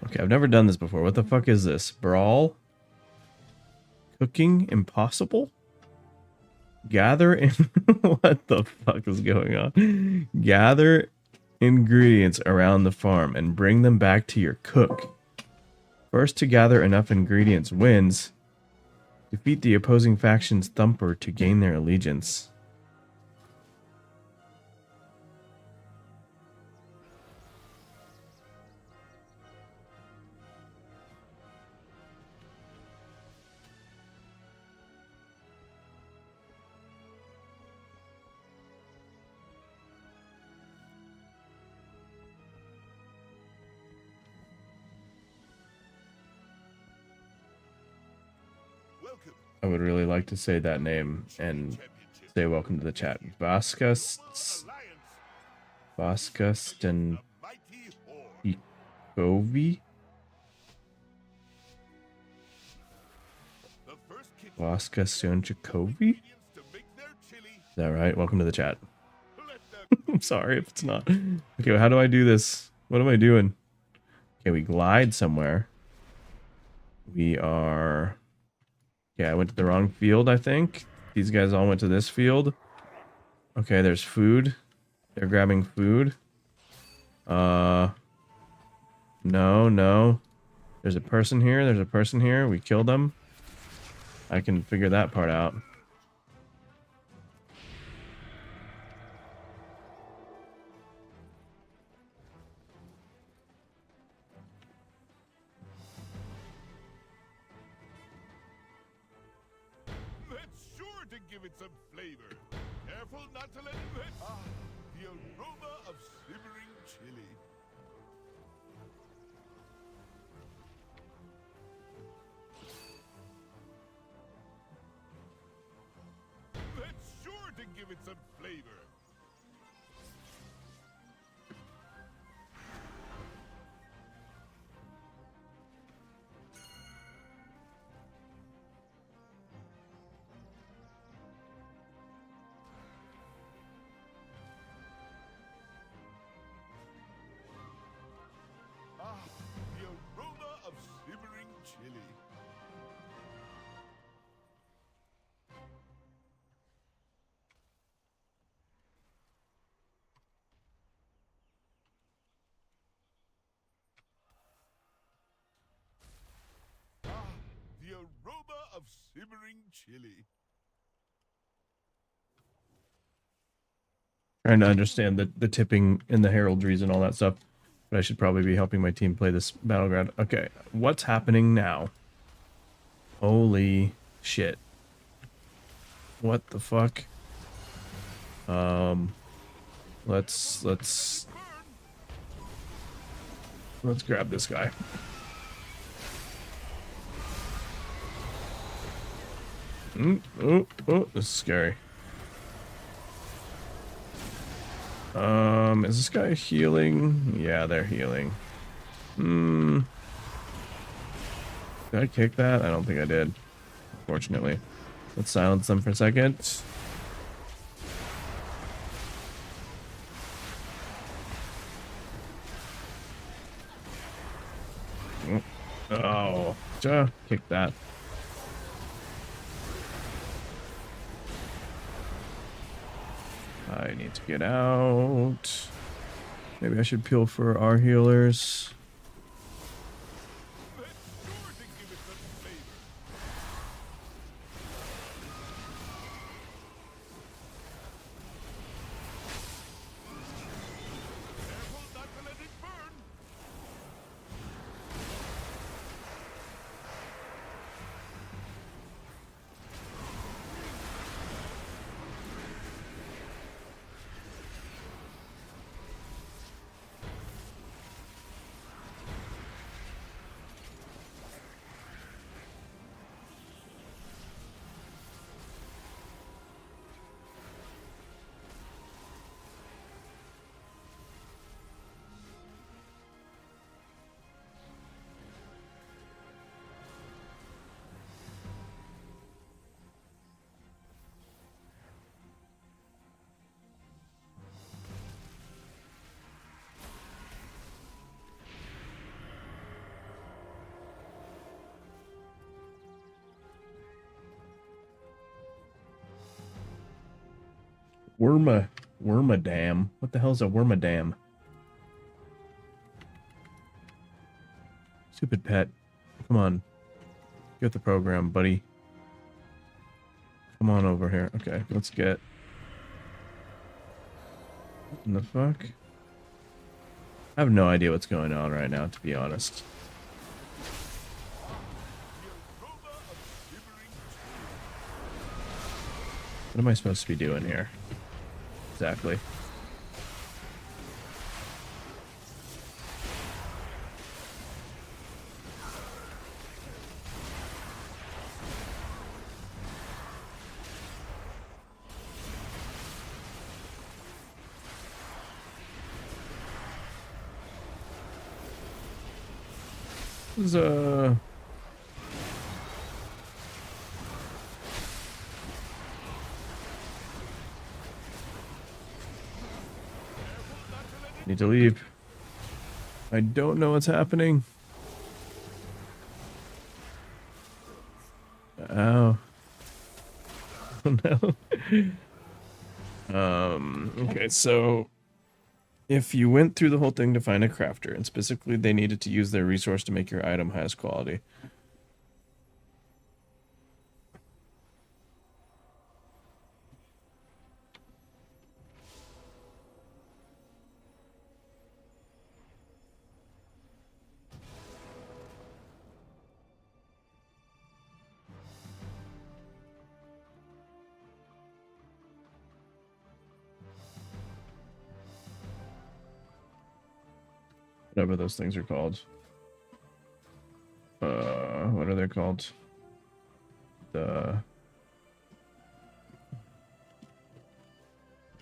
Speaker 1: Okay, I've never done this before. What the fuck is this? Brawl? Cooking impossible? Gather in what the fuck is going on? Gather ingredients around the farm and bring them back to your cook. First to gather enough ingredients wins. Defeat the opposing faction's thumper to gain their allegiance. I would really like to say that name and say welcome to the chat. Vasquez and Ikovi? Vasquez and Jacovi? Is that right? Welcome to the chat. I'm sorry if it's not. Okay, how do I do this? What am I doing? Okay, we glide somewhere. We are... Yeah, I went to the wrong field, I think. These guys all went to this field. Okay, there's food. They're grabbing food. No. There's a person here. There's a person here. We killed them. I can figure that part out.
Speaker 5: Give it some flavor. Careful not to let it hit. Ah, the aroma of simmering chili. That's sure to give it some flavor. simmering chili.
Speaker 1: Trying to understand the tipping and the heraldries and all that stuff. But I should probably be helping my team play this battleground. Okay, what's happening now? Holy shit. What the fuck? Let's grab this guy. Oh, this is scary. Is this guy healing? Yeah, they're healing. Did I kick that? I don't think I did. Unfortunately. Let's silence them for a second. Oh, kick that. I need to get out. Maybe I should peel for our healers.
Speaker 5: That's sure to give it some flavor. Careful not to let it burn.
Speaker 1: Wormadam. What the hell is a wormadam? Stupid pet. Come on. Get the program, buddy. Come on over here. Okay, let's get... What in the fuck? I have no idea what's going on right now, to be honest.
Speaker 5: The aroma of simmering
Speaker 1: What am I supposed to be doing here? Exactly. This is need to leave. I don't know what's happening. Oh. Oh no. Okay, so if you went through the whole thing to find a crafter, and specifically they needed to use their resource to make your item highest quality. Whatever those things are called. What are they called? The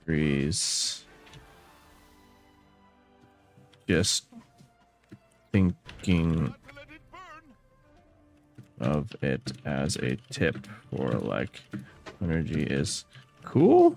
Speaker 1: trees. Just thinking
Speaker 5: not to let it burn.
Speaker 1: of it as a tip for like energy is cool.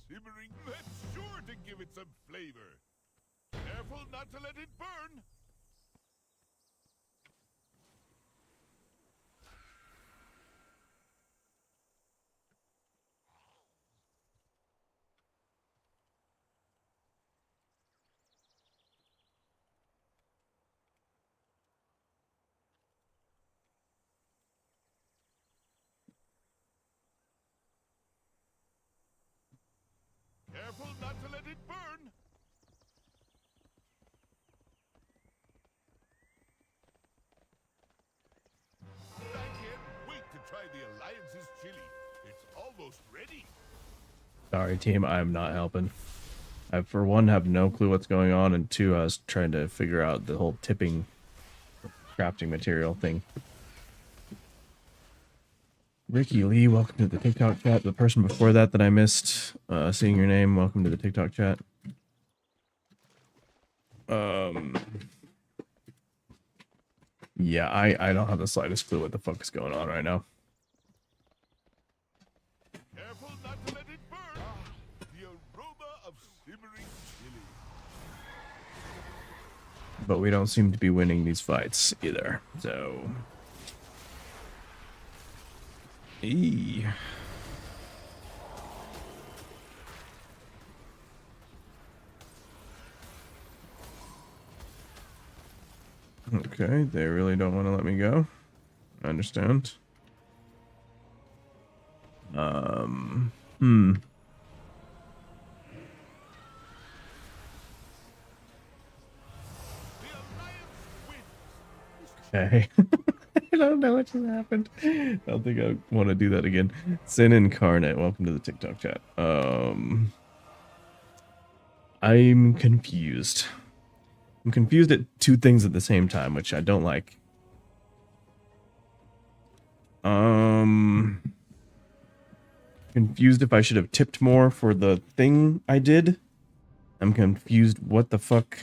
Speaker 5: simmering. That's sure to give it some flavor. Careful not to let it burn. Careful not to let it burn. I can't wait to try the Alliance's chili. It's almost ready.
Speaker 1: Sorry, team. I'm not helping. I, for one, have no clue what's going on, and two, I was trying to figure out the whole tipping crafting material thing. Ricky Lee, welcome to the TikTok chat. The person before that I missed seeing your name, welcome to the TikTok chat. Yeah, I don't have the slightest clue what the fuck is going on right now.
Speaker 5: Careful not to let it burn. The aroma of simmering chili.
Speaker 1: But we don't seem to be winning these fights either, so... Eee. Okay, they really don't want to let me go. I understand. Okay. I don't know what just happened. I don't think I want to do that again. Sin Incarnate, welcome to the TikTok chat. I'm confused. I'm confused at two things at the same time, which I don't like. Confused if I should have tipped more for the thing I did. I'm confused what the fuck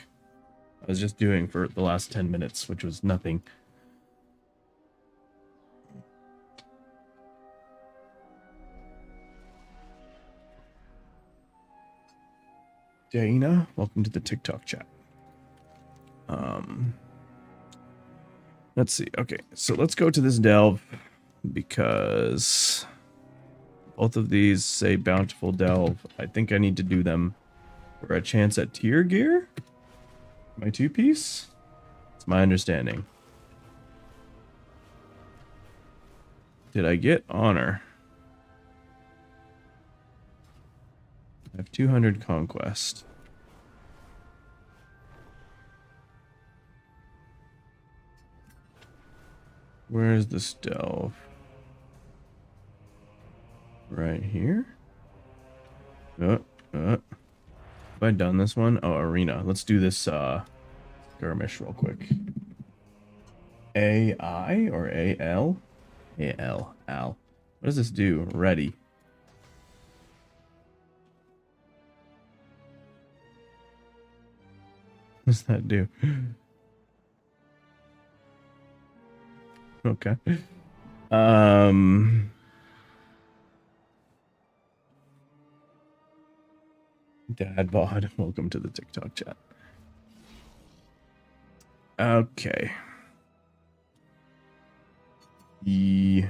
Speaker 1: I was just doing for the last 10 minutes, which was nothing. Dana, welcome to the TikTok chat. Let's see. Okay, so let's go to this delve because both of these say bountiful delve. I think I need to do them for a chance at tier gear. My two-piece? It's my understanding. Did I get honor? I have 200 conquest. Where's the delve? Right here? Have I done this one? Oh, arena. Let's do this skirmish real quick. AI or AL? AL. Al. What does this do? Ready. What does that do? Okay. Dad bod, welcome to the TikTok chat. Okay. Okay.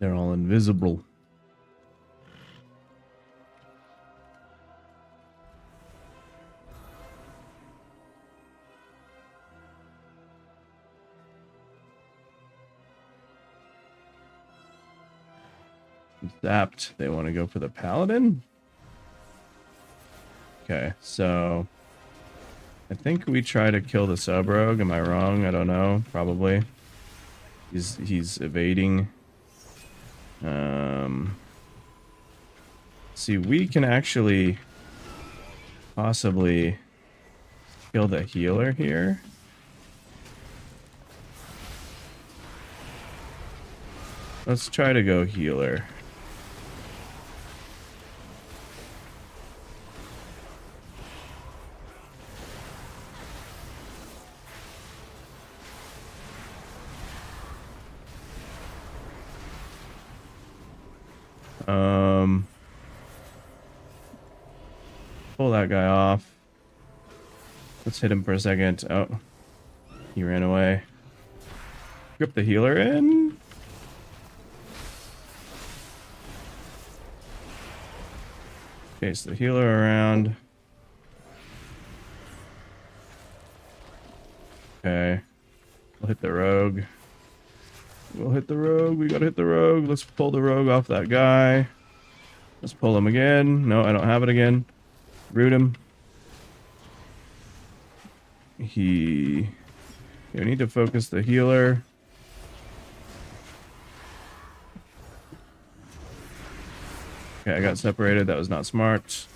Speaker 1: They're all invisible. Zapped. They want to go for the paladin? Okay, so I think we try to kill the sub rogue. Am I wrong? I don't know. Probably. He's evading. See, we can actually possibly kill the healer here. Let's try to go healer. Pull that guy off. Let's hit him for a second. Oh, he ran away. Grip the healer in. Chase the healer around. Okay. We'll hit the rogue. We'll hit the rogue. We gotta hit the rogue. Let's pull the rogue off that guy. Let's pull him again. No, I don't have it again. Root him. We need to focus the healer. Okay, I got separated. That was not smart.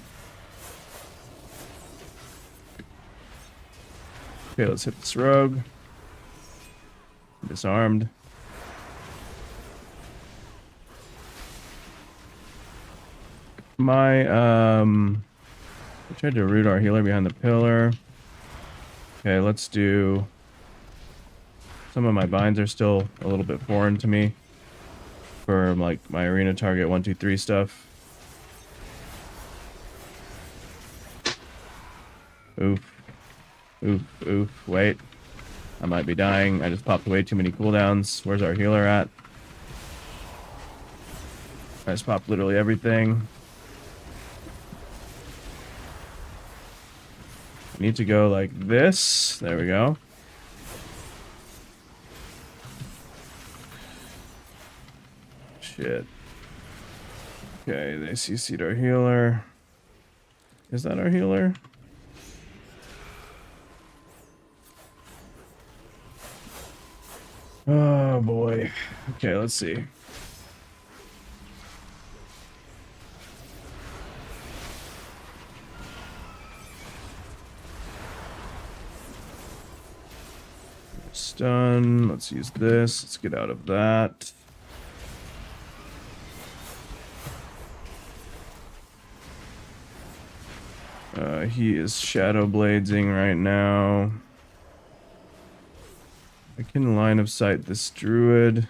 Speaker 1: Okay, let's hit this rogue. Disarmed. I tried to root our healer behind the pillar. Okay, let's do... Some of my binds are still a little bit foreign to me. For, like, my arena target 1, 2, 3 stuff. Oof. Oof, oof. Wait. I might be dying. I just popped way too many cooldowns. Where's our healer at? I just popped literally everything. I need to go like this. There we go. Shit. Okay, they CC'd our healer. Is that our healer? Oh boy. Okay, let's see. Stun. Let's use this. Let's get out of that. He is shadow blading right now. I can line of sight this druid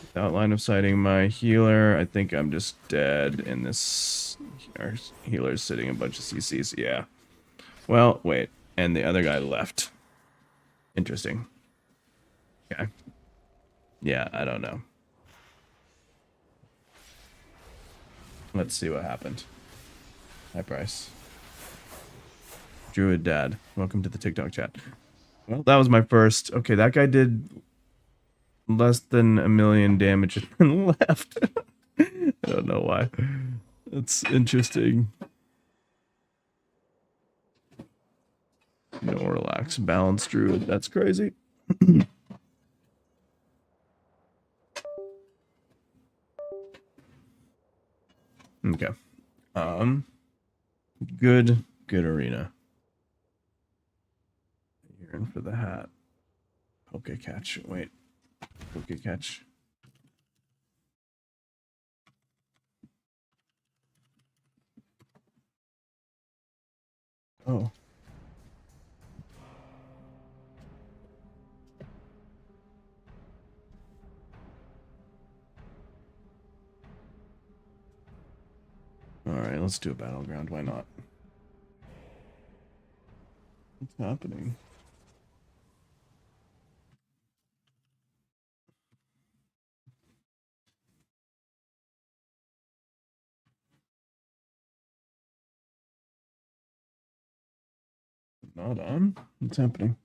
Speaker 1: without line of sighting my healer. I think I'm just dead in this. Our healer's sitting a bunch of CCs. Yeah. Well, wait. And the other guy left. Interesting. Okay. Yeah, I don't know. Let's see what happened. Hi, Bryce. Druid Dad. Welcome to the TikTok chat. Well, that was my first. Okay, that guy did less than 1 million damage and left. I don't know why. That's interesting. No, relax. Balanced druid. That's crazy. Okay. Good arena. You're in for the hat. Poke catch. Wait. Poke catch. Oh. Alright, let's do a battleground. Why not? What's happening? Not on? What's happening?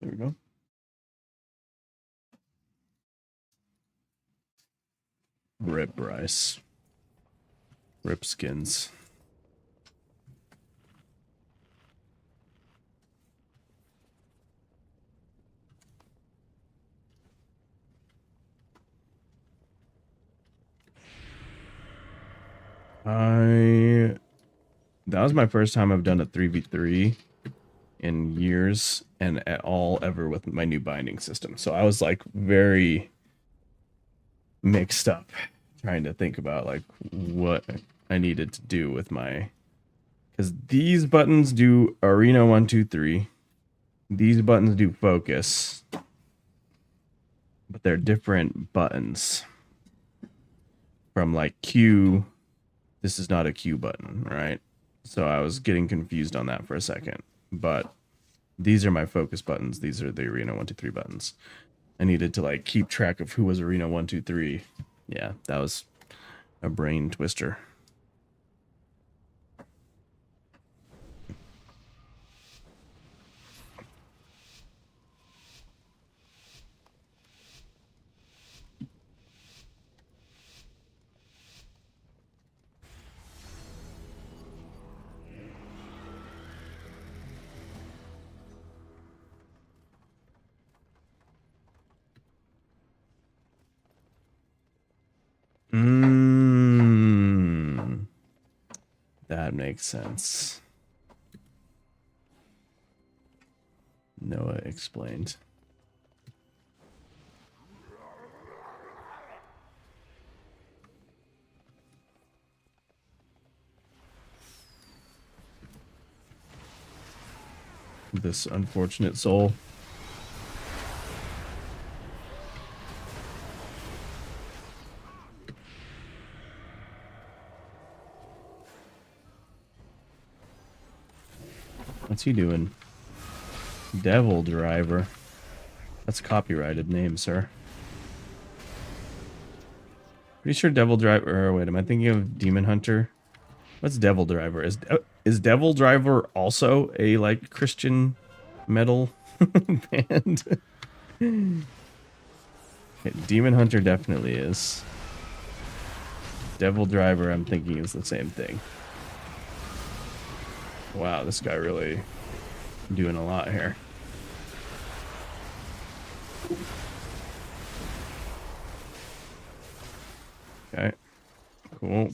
Speaker 1: There we go. Rip Bryce. Rip skins. That was my first time I've done a 3v3 in years and at all ever with my new binding system. So I was like very mixed up trying to think about like what I needed to do with my, because these buttons do arena 1 2 3, these buttons do focus, but they're different buttons. From like Q, this is not a Q button, right? So I was getting confused on that for a second, but these are my focus buttons. These are the arena 1 2 3 buttons. I needed to like keep track of who was arena 1 2 3. Yeah, that was a brain twister. That makes sense. Noah explained. This unfortunate soul. What's he doing? Devil Driver. That's a copyrighted name, sir. Pretty sure Devil Driver. Or wait, am I thinking of Demon Hunter? What's Devil Driver? Is Devil Driver also a like Christian metal band? Okay, Demon Hunter definitely is. Devil Driver, I'm thinking is the same thing. Wow, this guy really doing a lot here. Okay, cool.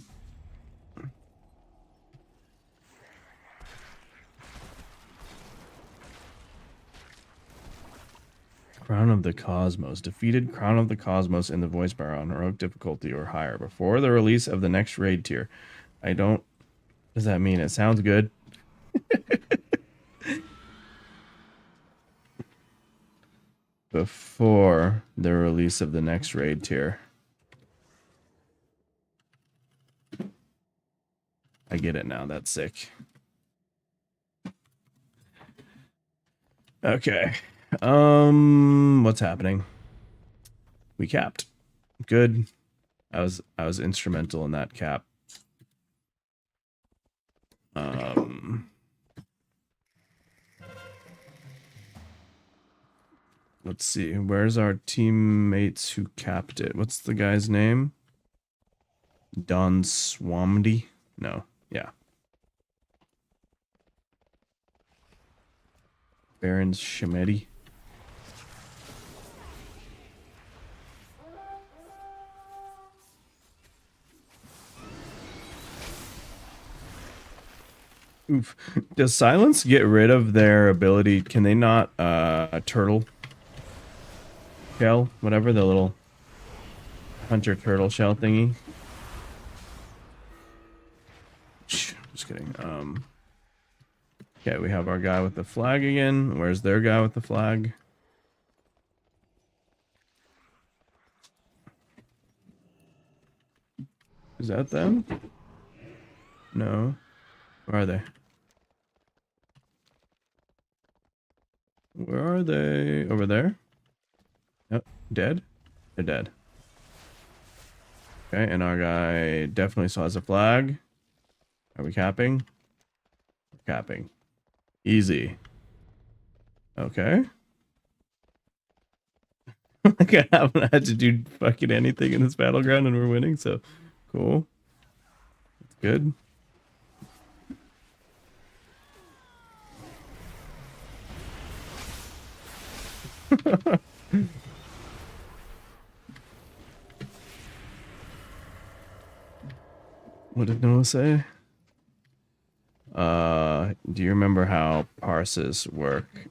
Speaker 1: Crown of the Cosmos. Defeated Crown of the Cosmos in the voice bar on heroic difficulty or higher before the release of the next raid tier. I don't... What does that mean? It sounds good. Before the release of the next raid tier. I get it now. That's sick. Okay. What's happening? We capped. Good. I was instrumental in that cap. Let's see. Where's our teammates who capped it? What's the guy's name? Don Swamdy? No. Yeah. Baron Shemedi. Oof. Does silence get rid of their ability? Can they not turtle shell? Whatever, the little hunter turtle shell thingy. Just kidding. Okay, we have our guy with the flag again. Where's their guy with the flag? Is that them? No. Where are they? Where are they? Over there? Yep. Dead? They're dead. Okay, and our guy definitely still has a flag. Are we capping? We're capping. Easy. Okay. Like I haven't had to do fucking anything in this battleground and we're winning, so cool. That's good. What did Noah say? Do you remember how parses work?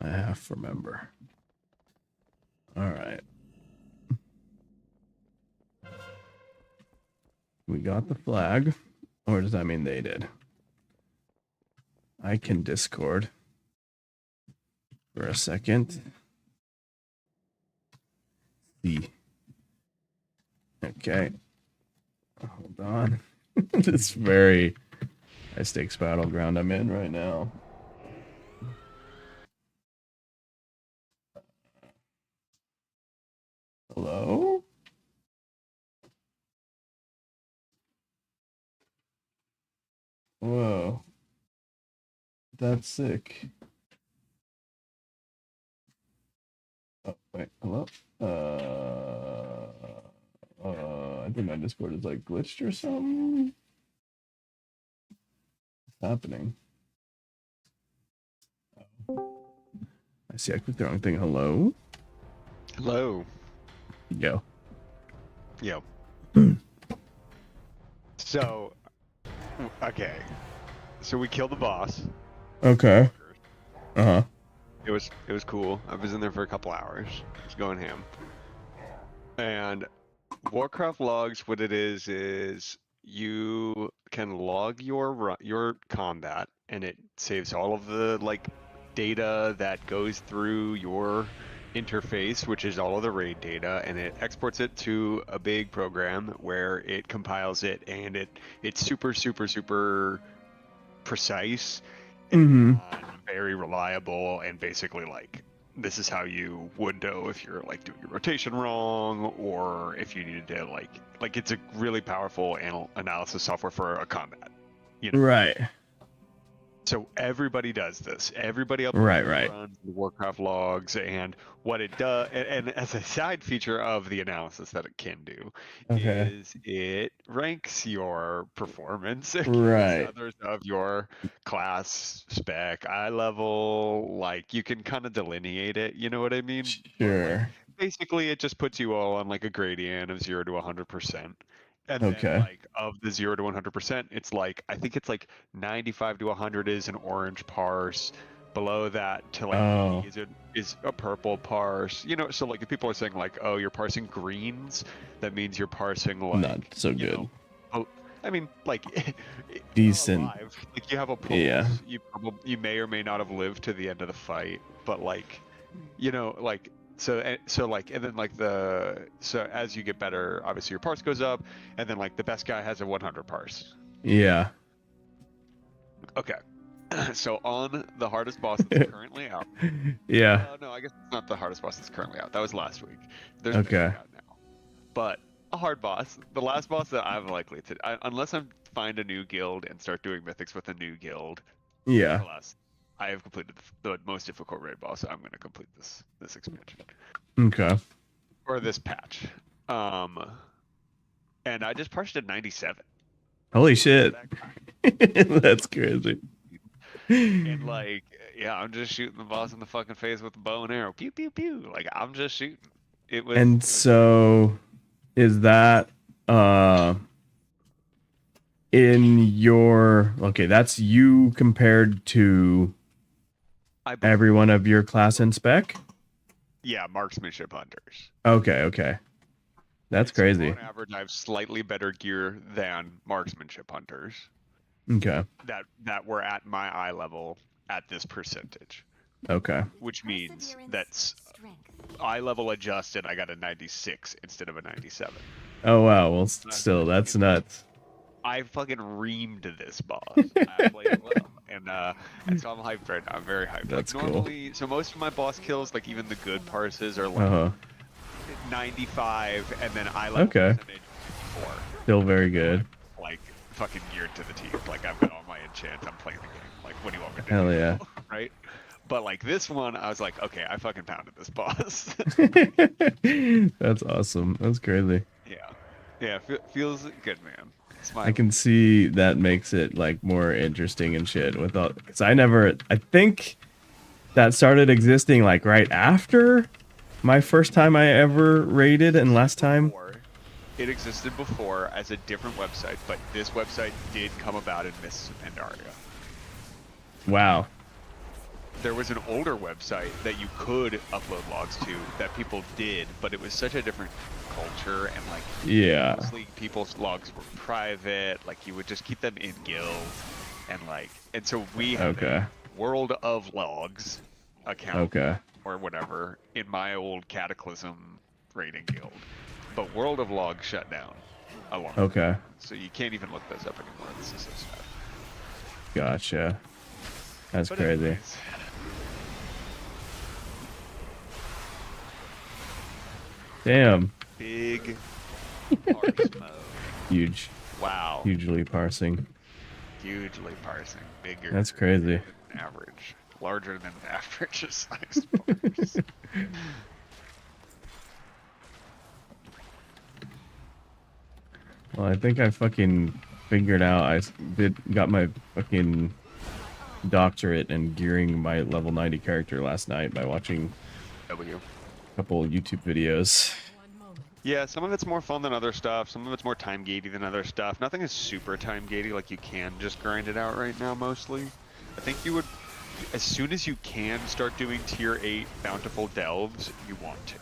Speaker 1: I have to remember. All right. We got the flag. Or does that mean they did? I can Discord for a second. See. Okay. Hold on. This very high stakes battleground I'm in right now. Hello? Whoa. That's sick. Oh, wait, hello? I think my Discord is like glitched or something. What's happening? Oh. I see I clicked the wrong thing. Hello?
Speaker 6: Hello.
Speaker 1: Go.
Speaker 6: Yo. So, okay. So we killed the boss.
Speaker 1: Okay. Uh-huh.
Speaker 6: It was cool. I was in there for a couple hours. I was going ham. And Warcraft logs, what it is you can log your combat, and it saves all of the like data that goes through your interface, which is all of the raid data, and it exports it to a big program where it compiles it, and it's super precise and very reliable, and basically like this is how you would know if you're like doing your rotation wrong, or if you needed to like it's a really powerful analysis software for a combat, you know.
Speaker 1: Right.
Speaker 6: So everybody does this. Everybody uploads
Speaker 1: Right.
Speaker 6: runs the Warcraft logs, and what it does, and as a side feature of the analysis that it can do, is it ranks your performance against others of your class, spec, eye level. Like you can kind of delineate it. You know what I mean?
Speaker 1: Sure.
Speaker 6: Like, basically, it just puts you all on like a gradient of 0 to 100%. And then, like, of the 0 to 100%, it's like, I think it's like 95 to 100 is an orange parse. Below that to like 80 is a purple parse. You know, so like if people are saying like, oh, you're parsing greens, that means you're parsing like
Speaker 1: not so good.
Speaker 6: I mean, like
Speaker 1: decent.
Speaker 6: Like you have a pulse.
Speaker 1: Yeah.
Speaker 6: You may or may not have lived to the end of the fight, but like, you know, like. So like, and then like so as you get better, obviously your parse goes up, and then like the best guy has a 100 parse.
Speaker 1: Yeah.
Speaker 6: Okay. So on the hardest boss that's currently out.
Speaker 1: Yeah.
Speaker 6: No, I guess it's not the hardest boss that's currently out. That was last week. There's
Speaker 1: okay.
Speaker 6: Out now. But a hard boss, the last boss that I'm likely to, unless I find a new guild and start doing mythics with a new guild.
Speaker 1: Yeah.
Speaker 6: I have completed the most difficult raid boss, so I'm going to complete this expansion.
Speaker 1: Okay.
Speaker 6: Or this patch. And I just parsed at 97.
Speaker 1: Holy shit. That's crazy.
Speaker 6: And like, yeah, I'm just shooting the boss in the fucking face with a bow and arrow. Pew, pew, pew. Like, I'm just shooting. So,
Speaker 1: is that, in your... Okay, that's you compared to... every one of your class and spec?
Speaker 6: Yeah, marksmanship hunters.
Speaker 1: Okay. That's crazy.
Speaker 6: So on average, I have slightly better gear than marksmanship hunters.
Speaker 1: Okay.
Speaker 6: That were at my eye level at this percentage.
Speaker 1: Okay.
Speaker 6: Which means that's eye level adjusted, I got a 96 instead of a 97.
Speaker 1: Oh wow, well still, that's nuts.
Speaker 6: I fucking reamed this boss. I played it well. And so I'm hyped right now. I'm very hyped.
Speaker 1: That's
Speaker 6: like normally, so most of my boss kills, like even the good parses, are like 95, and then I level percentage 4.
Speaker 1: Still very good.
Speaker 6: Like fucking geared to the teeth. Like I've got all my I enchant, I'm playing the game. Like, what do you want me to
Speaker 1: Hell
Speaker 6: do?
Speaker 1: yeah.
Speaker 6: Right? But like this one, I was like, okay, I fucking pounded this boss.
Speaker 1: That's awesome. That's crazy.
Speaker 6: Yeah, feels good, man.
Speaker 1: I can see that makes it like more interesting and shit without, because I think that started existing like right after my first time I ever raided and last time.
Speaker 6: It existed before as a different website, but this website did come about in Mists of Pandaria.
Speaker 1: Wow.
Speaker 6: There was an older website that you could upload logs to that people did, but it was such a different culture, and like mostly people's logs were private. Like you would just keep them in guild, and so we have a World of Logs account or whatever in my old Cataclysm raiding guild, but World of Logs shut down a long time ago, so you can't even look those up anymore. This is so sad.
Speaker 1: Gotcha. That's crazy.
Speaker 6: Anyways,
Speaker 1: damn.
Speaker 6: big parse mode.
Speaker 1: Huge.
Speaker 6: Wow.
Speaker 1: Hugely parsing.
Speaker 6: Hugely parsing. Bigger.
Speaker 1: That's crazy.
Speaker 6: Than average. Larger than average size parse.
Speaker 1: Well, I think I fucking figured out. Got my fucking doctorate in gearing my level 90 character last night by watching a couple YouTube videos.
Speaker 6: Yeah, some of it's more fun than other stuff. Some of it's more time gatey than other stuff. Nothing is super time gatey, like you can just grind it out right now mostly. I think you would, as soon as you can start doing tier 8 bountiful delves, you want to.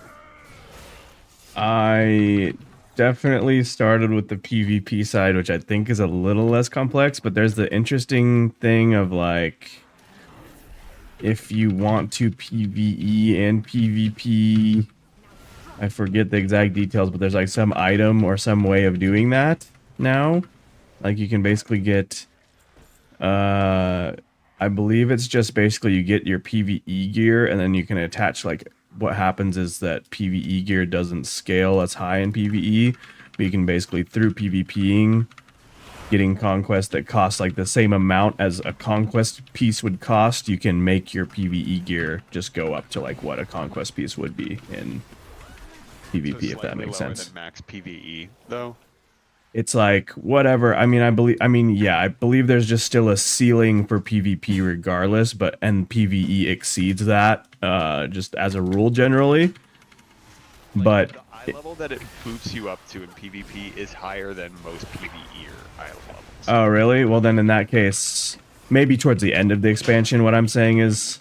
Speaker 1: I definitely started with the PvP side, which I think is a little less complex, but there's the interesting thing of like, if you want to PvE and PvP, I forget the exact details, but there's like some item or some way of doing that now. Like you can basically get, I believe it's just basically you get your PvE gear and then you can attach, like what happens is that PvE gear doesn't scale as high in PvE, but you can basically through PvPing, getting conquest that costs like the same amount as a conquest piece would cost, you can make your PvE gear just go up to like what a conquest piece would be in PvP,
Speaker 6: So
Speaker 1: if that makes
Speaker 6: lower
Speaker 1: sense.
Speaker 6: than max PvE though.
Speaker 1: It's like whatever. I believe there's just still a ceiling for PvP regardless, and PvE exceeds that just as a rule generally. But
Speaker 6: the eye level that it boots you up to in PvP is higher than most PvE eye levels.
Speaker 1: oh really? Well then in that case, maybe towards the end of the expansion, what I'm saying is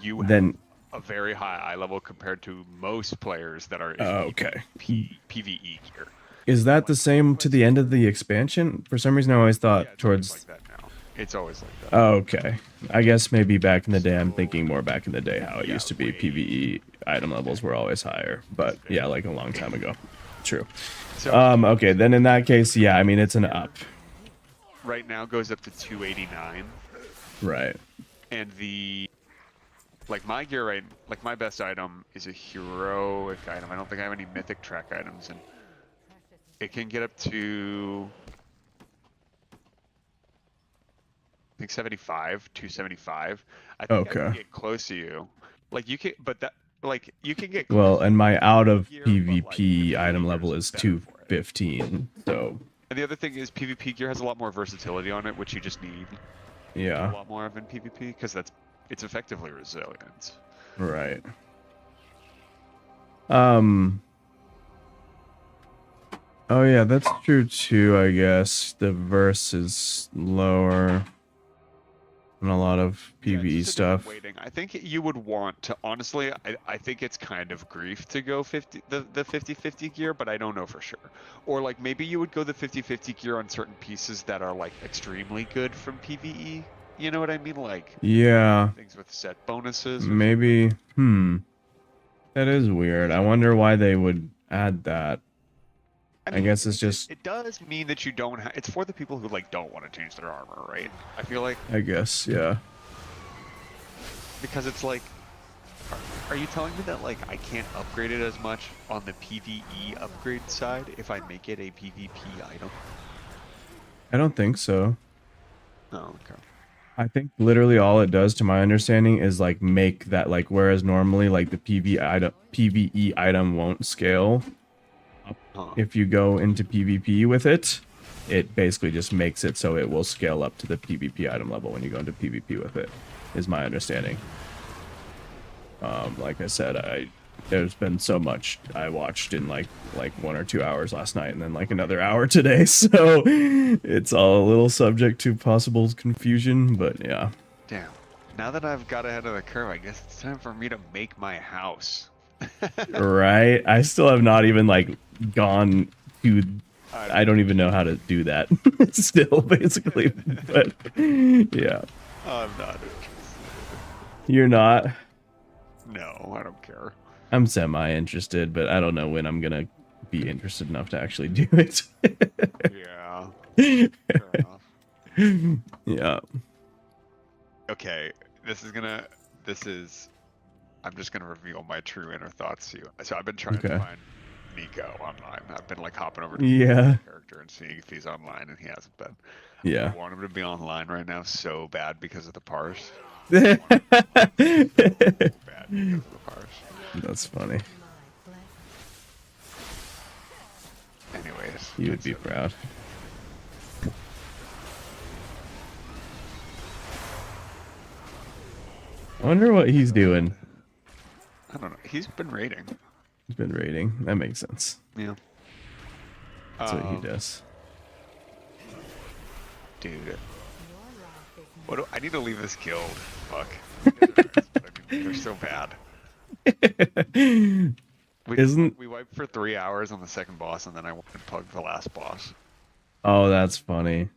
Speaker 6: You have a very high eye level compared to most players that are in PvE gear.
Speaker 1: Is that the same to the end of the expansion? For some reason I always thought
Speaker 6: It's
Speaker 1: towards
Speaker 6: always like that now. It's always like that.
Speaker 1: oh, okay. I guess maybe back in the day, I'm thinking more back in the day how it used to be.
Speaker 6: way.
Speaker 1: PvE item levels were always higher, but yeah, like a long time ago. True.
Speaker 6: So
Speaker 1: Okay, then in that case, yeah, I mean, it's an up.
Speaker 6: right now goes up to 289,
Speaker 1: Right.
Speaker 6: and my gear my best item is a heroic item. I don't think I have any mythic track items, and it can get up to I think 75, 275. I think I can get close to you. Like you can, but that like you can get close.
Speaker 1: Well, and my out of
Speaker 6: gear, but, like,
Speaker 1: PvP item
Speaker 6: gear
Speaker 1: level is
Speaker 6: better for it.
Speaker 1: 215. So
Speaker 6: And the other thing is PvP gear has a lot more versatility on it, which you just need a
Speaker 1: yeah,
Speaker 6: lot more of in PvP because it's effectively resilient.
Speaker 1: right. Oh yeah, that's true too. I guess the verse is lower than a lot of PvE
Speaker 6: Just a different
Speaker 1: stuff.
Speaker 6: weighting. I think you would want to honestly. I think it's kind of grief to go the 50-50 gear, but I don't know for sure. Or like maybe you would go the 50-50 gear on certain pieces that are like extremely good from PvE. You know what I mean? Like
Speaker 1: Yeah,
Speaker 6: things with set bonuses.
Speaker 1: maybe. That is weird. I wonder why they would add that. I guess it's just.
Speaker 6: It does mean that you don't. It's for the people who like don't want to change their armor, right? I feel like
Speaker 1: I guess, yeah.
Speaker 6: because it's like, are you telling me that like I can't upgrade it as much on the PvE upgrade side if I make it a PvP item?
Speaker 1: I don't think so.
Speaker 6: Oh, okay.
Speaker 1: I think literally all it does, to my understanding, is like make that like, whereas normally like the PvE item won't scale
Speaker 6: Huh.
Speaker 1: if you go into PvP with it. It basically just makes it so it will scale up to the PvP item level when you go into PvP with it, is my understanding. Like I said, there's been so much I watched in like 1 or 2 hours last night, and then like another hour today, so it's all a little subject to possible confusion, but yeah.
Speaker 6: Damn. Now that I've got ahead of the curve, I guess it's time for me to make my house.
Speaker 1: Right? I still have not even like gone to, I don't even know how to do that still, basically, but yeah.
Speaker 6: I'm not interested.
Speaker 1: You're not?
Speaker 6: No, I don't care.
Speaker 1: I'm semi-interested, but I don't know when I'm gonna be interested enough to actually do it.
Speaker 6: Yeah. Fair enough.
Speaker 1: Yeah.
Speaker 6: Okay, I'm just gonna reveal my true inner thoughts to you. So I've been trying
Speaker 1: Okay.
Speaker 6: to find Nico online. I've been like hopping over to
Speaker 1: Yeah.
Speaker 6: his character and seeing if he's online, and he hasn't been.
Speaker 1: Yeah.
Speaker 6: I want him to be online right now so bad because of the parse.
Speaker 1: That's
Speaker 6: Bad because of the parse.
Speaker 1: funny.
Speaker 6: Anyways,
Speaker 1: You would be proud. I wonder what he's doing.
Speaker 6: I don't know. He's been raiding.
Speaker 1: He's been raiding. That makes sense.
Speaker 6: Yeah.
Speaker 1: That's what he does.
Speaker 6: Dude. I need to leave this guild. Fuck. They're so bad. We wiped for 3 hours on the second boss, and then I went and pugged the last boss.
Speaker 1: Oh, that's funny.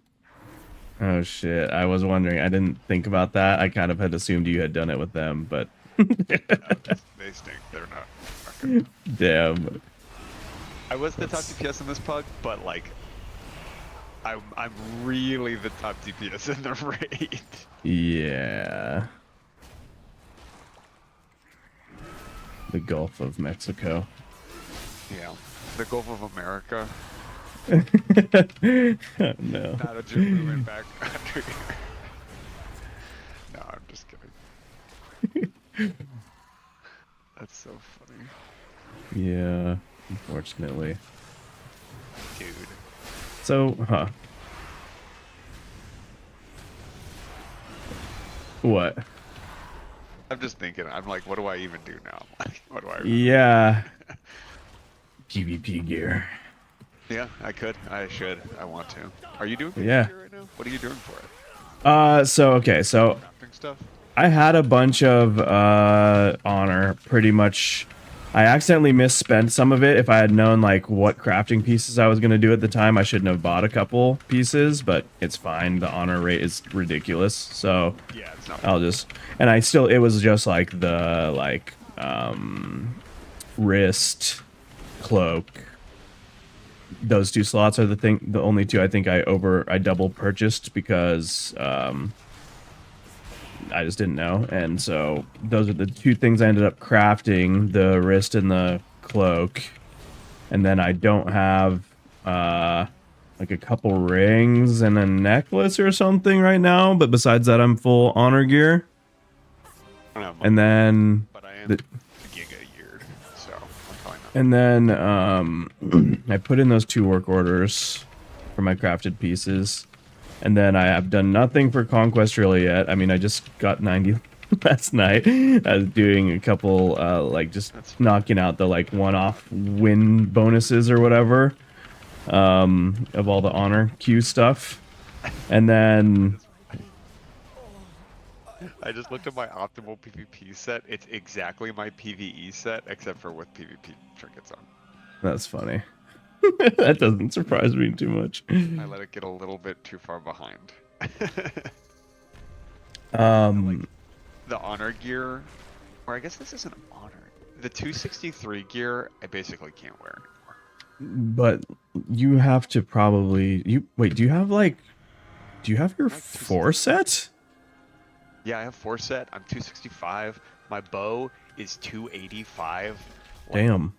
Speaker 1: Oh shit. I was wondering. I didn't think about that. I kind of had assumed you had done it with them, but
Speaker 6: They stink. They're not good.
Speaker 1: damn.
Speaker 6: I was the top DPS in this pug, but like, I'm really the top DPS in the raid.
Speaker 1: Yeah. The Gulf of Mexico.
Speaker 6: Yeah. The Gulf of America.
Speaker 1: Oh, no.
Speaker 6: Not a gym movement back country. No, I'm just kidding. That's so funny.
Speaker 1: Yeah, unfortunately.
Speaker 6: Dude.
Speaker 1: So, What?
Speaker 6: I'm just thinking, I'm like, what do I even do now? Like, what do I
Speaker 1: Yeah. PvP gear.
Speaker 6: Yeah, I could. I should. I want to. Are you doing PvP
Speaker 1: Yeah.
Speaker 6: right now? What are you doing for it?
Speaker 1: So
Speaker 6: Crafting stuff?
Speaker 1: I had a bunch of honor, pretty much. I accidentally misspent some of it. If I had known like what crafting pieces I was gonna do at the time, I shouldn't have bought a couple pieces, but it's fine. The honor rate is ridiculous, so
Speaker 6: Yeah, it's not.
Speaker 1: I'll just, and it was just like the wrist, cloak. Those two slots are the only two I think I double purchased because I just didn't know, and so those are the two things I ended up crafting: the wrist and the cloak. And then I don't have like a couple rings and a necklace or something right now, but besides that, I'm full honor gear.
Speaker 6: I don't have
Speaker 1: And
Speaker 6: money,
Speaker 1: then
Speaker 6: but I am
Speaker 1: the-
Speaker 6: giga-yeared, so I'm probably not.
Speaker 1: And then I put in those 2 work orders for my crafted pieces. And then I have done nothing for Conquest really yet. I mean, I just got 90 last night. I was doing a couple, just knocking out the one-off win bonuses or whatever of all the honor queue stuff. And then...
Speaker 6: I just looked at my optimal PvP set. It's exactly my PvE set, except for with PvP trinkets on.
Speaker 1: That's funny. That doesn't surprise me too much.
Speaker 6: I let it get a little bit too far behind. The honor gear, or I guess this isn't honor. The 263 gear, I basically can't wear anymore.
Speaker 1: But you have to probably wait. Do you have your 4 set?
Speaker 6: Yeah, I have 4 set. I'm 265. My bow is 285.
Speaker 1: Damn.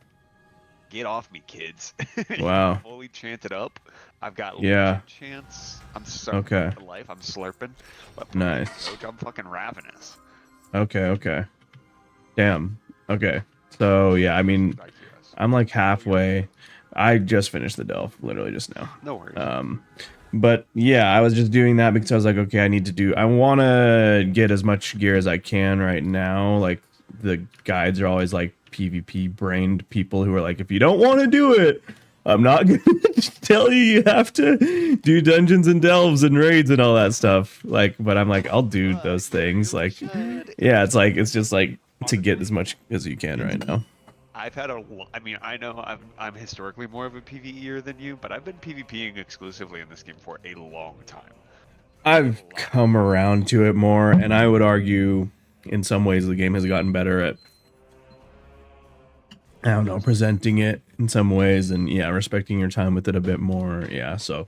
Speaker 6: get off me, kids.
Speaker 1: Wow.
Speaker 6: Fully chanted up. I've got
Speaker 1: Yeah.
Speaker 6: chants. I'm so
Speaker 1: Okay.
Speaker 6: for life. I'm slurping. But
Speaker 1: Nice.
Speaker 6: coach, I'm fucking ravenous.
Speaker 1: Okay. Damn. Okay. So yeah, I mean, I'm like halfway. I just finished the delve, literally just now.
Speaker 6: No worries.
Speaker 1: But yeah, I was just doing that because I was like, okay, I want to get as much gear as I can right now. Like the guides are always like PvP brained people who are like, if you don't want to do it, I'm not going to tell you have to do dungeons and delves and raids and all that stuff. Like, but I'm like, I'll do those things. Like, yeah, it's just like to get as much as you can right now.
Speaker 6: I've had I mean, I know I'm historically more of a PvEer than you, but I've been PvPing exclusively in this game for a long time.
Speaker 1: I've come around to it more, and I would argue in some ways the game has gotten better at, I don't know, presenting it in some ways, and yeah, respecting your time with it a bit more. Yeah, so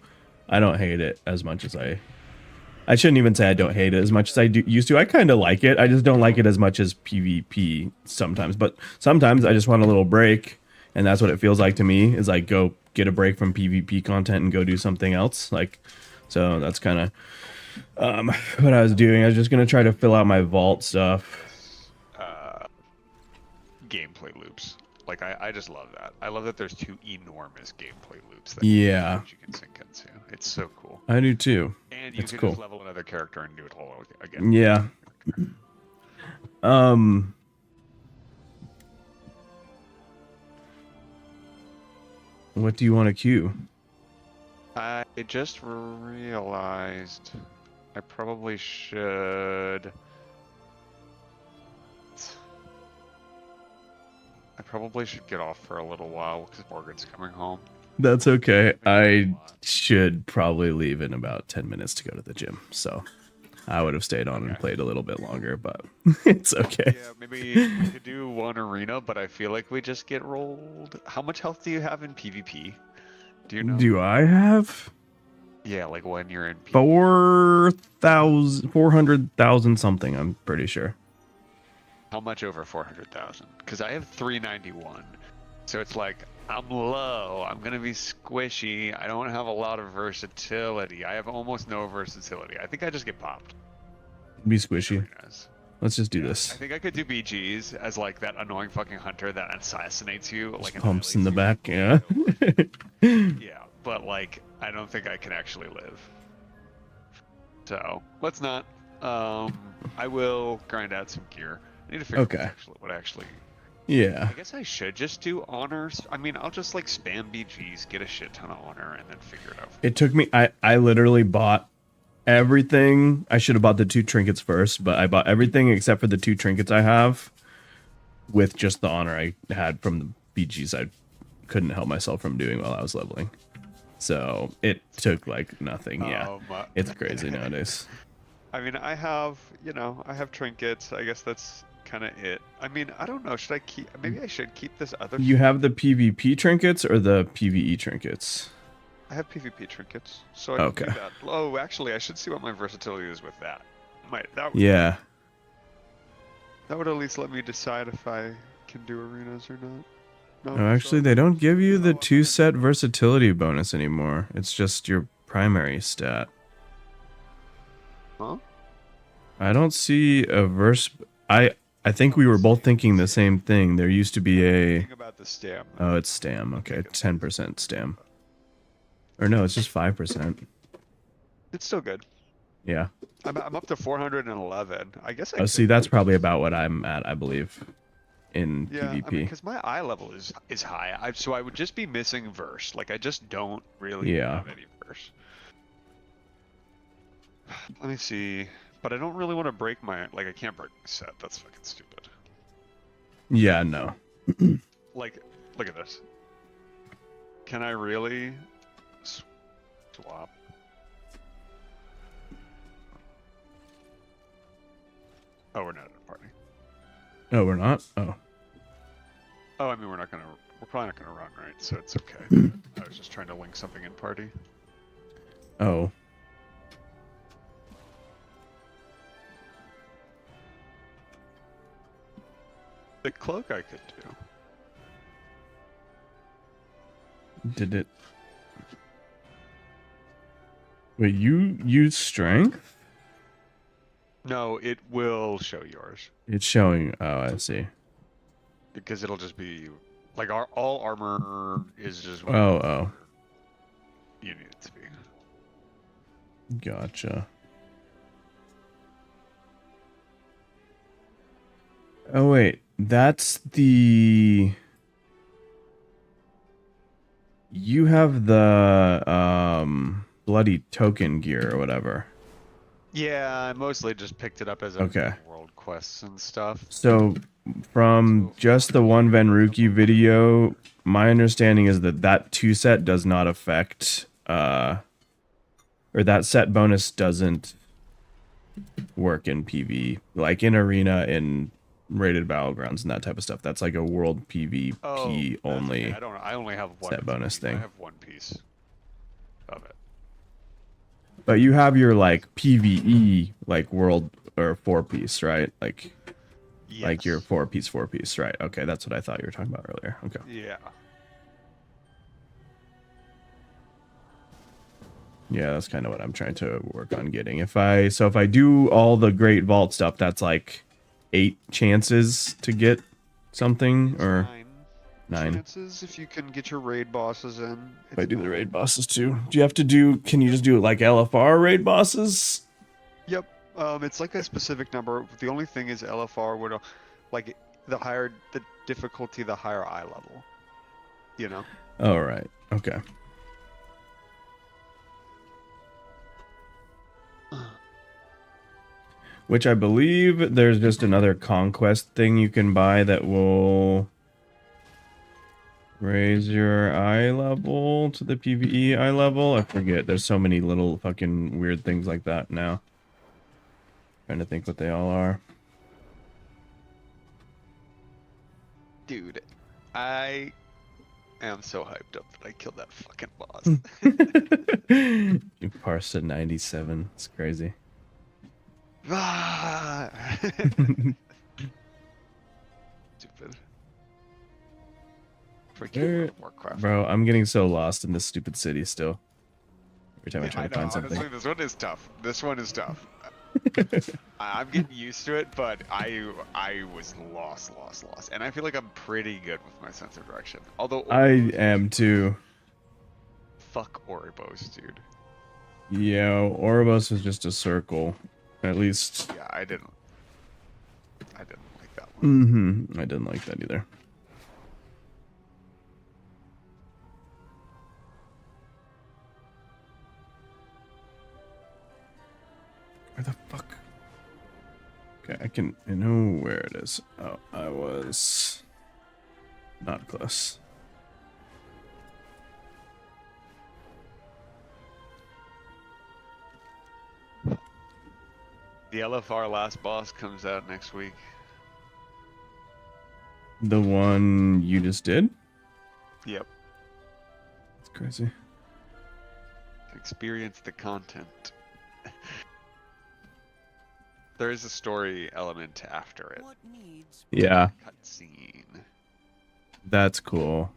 Speaker 1: I don't hate it as much as I shouldn't even say I don't hate it as much as I used to. I kind of like it. I just don't like it as much as PvP sometimes. But sometimes I just want a little break, and that's what it feels like to me. Is like go get a break from PvP content and go do something else. Like, so that's kind of what I was doing. I was just gonna try to fill out my vault stuff.
Speaker 6: Gameplay loops. Like I just love that. I love that there's 2 enormous gameplay loops that
Speaker 1: Yeah,
Speaker 6: you can sync into. It's so cool.
Speaker 1: I do too.
Speaker 6: And you
Speaker 1: It's
Speaker 6: can
Speaker 1: cool.
Speaker 6: just level another character and do it all again.
Speaker 1: Yeah. What do you want to queue?
Speaker 6: I just realized I probably should. I probably should get off for a little while because Morgan's coming home.
Speaker 1: That's okay. I should probably leave in about 10 minutes to go to the gym. So I would have stayed on and played a little bit longer, but it's okay.
Speaker 6: Yeah, maybe we could do one arena, but I feel like we just get rolled. How much health do you have in PvP? Do you know?
Speaker 1: Do I have
Speaker 6: Yeah, like when you're in PvP.
Speaker 1: 400,000 something, I'm pretty sure.
Speaker 6: How much over 400,000? Because I have 391. So it's like, I'm low, I'm gonna be squishy, I don't have a lot of versatility. I have almost no versatility. I think I just get popped.
Speaker 1: Be squishy.
Speaker 6: Arenas.
Speaker 1: Let's just do
Speaker 6: I
Speaker 1: this.
Speaker 6: think I could do BGs as like that annoying fucking hunter that assassinates you. Like
Speaker 1: Pumps in the
Speaker 6: annihilates
Speaker 1: back, yeah.
Speaker 6: you. Yeah, but like, I don't think I can actually live. So, let's not. I will grind out some gear. I need to figure out what actually.
Speaker 1: Yeah.
Speaker 6: I guess I should just do honors. I mean, I'll just like spam BGs, get a shit ton of honor, and then figure it out.
Speaker 1: It took me, I literally bought everything. I should have bought the 2 trinkets first, but I bought everything except for the 2 trinkets I have with just the honor I had from the BGs I couldn't help myself from doing while I was leveling. So it took like nothing. Yeah. It's crazy nowadays.
Speaker 6: I mean, I have trinkets. I guess that's kind of it. I mean, I don't know. Should I keep? Maybe I should keep this other.
Speaker 1: You have the PvP trinkets or the PvE trinkets?
Speaker 6: I have PvP trinkets, so I can do that. Oh, actually, I should see what my versatility is with that.
Speaker 1: Yeah.
Speaker 6: That would at least let me decide if I can do arenas or not.
Speaker 1: No, actually, they don't give you the 2-set versatility bonus anymore. It's just your primary stat.
Speaker 6: Huh?
Speaker 1: I don't see a verse. I think we were both thinking the same thing. There used to be a.
Speaker 6: Think about the stam.
Speaker 1: Oh, it's stam. Okay, 10% stam. Or no, it's just 5%.
Speaker 6: It's still good.
Speaker 1: Yeah.
Speaker 6: I'm up to 411. I guess.
Speaker 1: Oh, see, that's probably about what I'm at, I believe, in PvP.
Speaker 6: I mean, because my eye level is high. So I would just be missing verse. Like I just don't really have any verse. Let me see. But I don't really want to break my... Like, I can't break my set. That's fucking stupid.
Speaker 1: Yeah, no.
Speaker 6: Like, look at this. Can I really... swap? Oh, we're not in a party.
Speaker 1: Oh, we're not? Oh.
Speaker 6: Oh, I mean, we're probably not gonna run, right? So it's okay. I was just trying to link something in party.
Speaker 1: Oh.
Speaker 6: The cloak I could do.
Speaker 1: Did it? Wait, you use strength?
Speaker 6: No, it will show yours
Speaker 1: It's showing. Oh, I see.
Speaker 6: because it'll just be like all armor is just
Speaker 1: Oh, oh,
Speaker 6: you need it to be.
Speaker 1: gotcha. Oh wait, that's the. You have the bloody token gear or whatever.
Speaker 6: Yeah, I mostly just picked it up as a
Speaker 1: Okay.
Speaker 6: world quests and stuff.
Speaker 1: So, from just the one Venruki video, my understanding is that that 2 set does not affect, or that set bonus doesn't work in PV, like in arena, in rated battlegrounds, and that type of stuff. That's like a world PvP
Speaker 6: That's
Speaker 1: only.
Speaker 6: okay. I only have one
Speaker 1: set bonus thing.
Speaker 6: I have one piece of it.
Speaker 1: But you have your like PvE like world or 4-piece, right? Like your
Speaker 6: Yes.
Speaker 1: 4-piece, right? Okay, that's what I thought you were talking about earlier. Okay.
Speaker 6: Yeah.
Speaker 1: Yeah, that's kind of what I'm trying to work on getting. If I do all the Great Vault stuff, that's like 8 chances to get something, or 9.
Speaker 6: chances if you can get your raid bosses in.
Speaker 1: If I do the raid bosses too. Do you have to do, can you just do like LFR raid bosses?
Speaker 6: Yep. It's like a specific number. The only thing is LFR would, like, the higher the difficulty, the higher eye level. You know?
Speaker 1: All right. Okay. Which I believe there's just another conquest thing you can buy that will raise your eye level to the PvE eye level. I forget. There's so many little fucking weird things like that now. Trying to think what they all are.
Speaker 6: Dude, I am so hyped up that I killed that fucking boss.
Speaker 1: You parsed to 97. It's crazy.
Speaker 6: Ah! Stupid. Freaking Warcraft.
Speaker 1: Bro, I'm getting so lost in this stupid city still. Every time I try to find something.
Speaker 6: Honestly, this one is tough. This one is tough. I'm getting used to it, but I was lost. And I feel like I'm pretty good with my sense of direction. Although
Speaker 1: I am too.
Speaker 6: fuck Oribos, dude.
Speaker 1: Yeah, Ouroboros is just a circle. At least.
Speaker 6: Yeah, I didn't like that one.
Speaker 1: I didn't like that either. Where the fuck? Okay, I know where it is. Oh, I was not close.
Speaker 6: The LFR last boss comes out next week.
Speaker 1: The one you just did?
Speaker 6: Yep.
Speaker 1: That's crazy.
Speaker 6: Experience the content. There is a story element after it.
Speaker 1: Yeah,
Speaker 6: Cutscene.
Speaker 1: that's cool.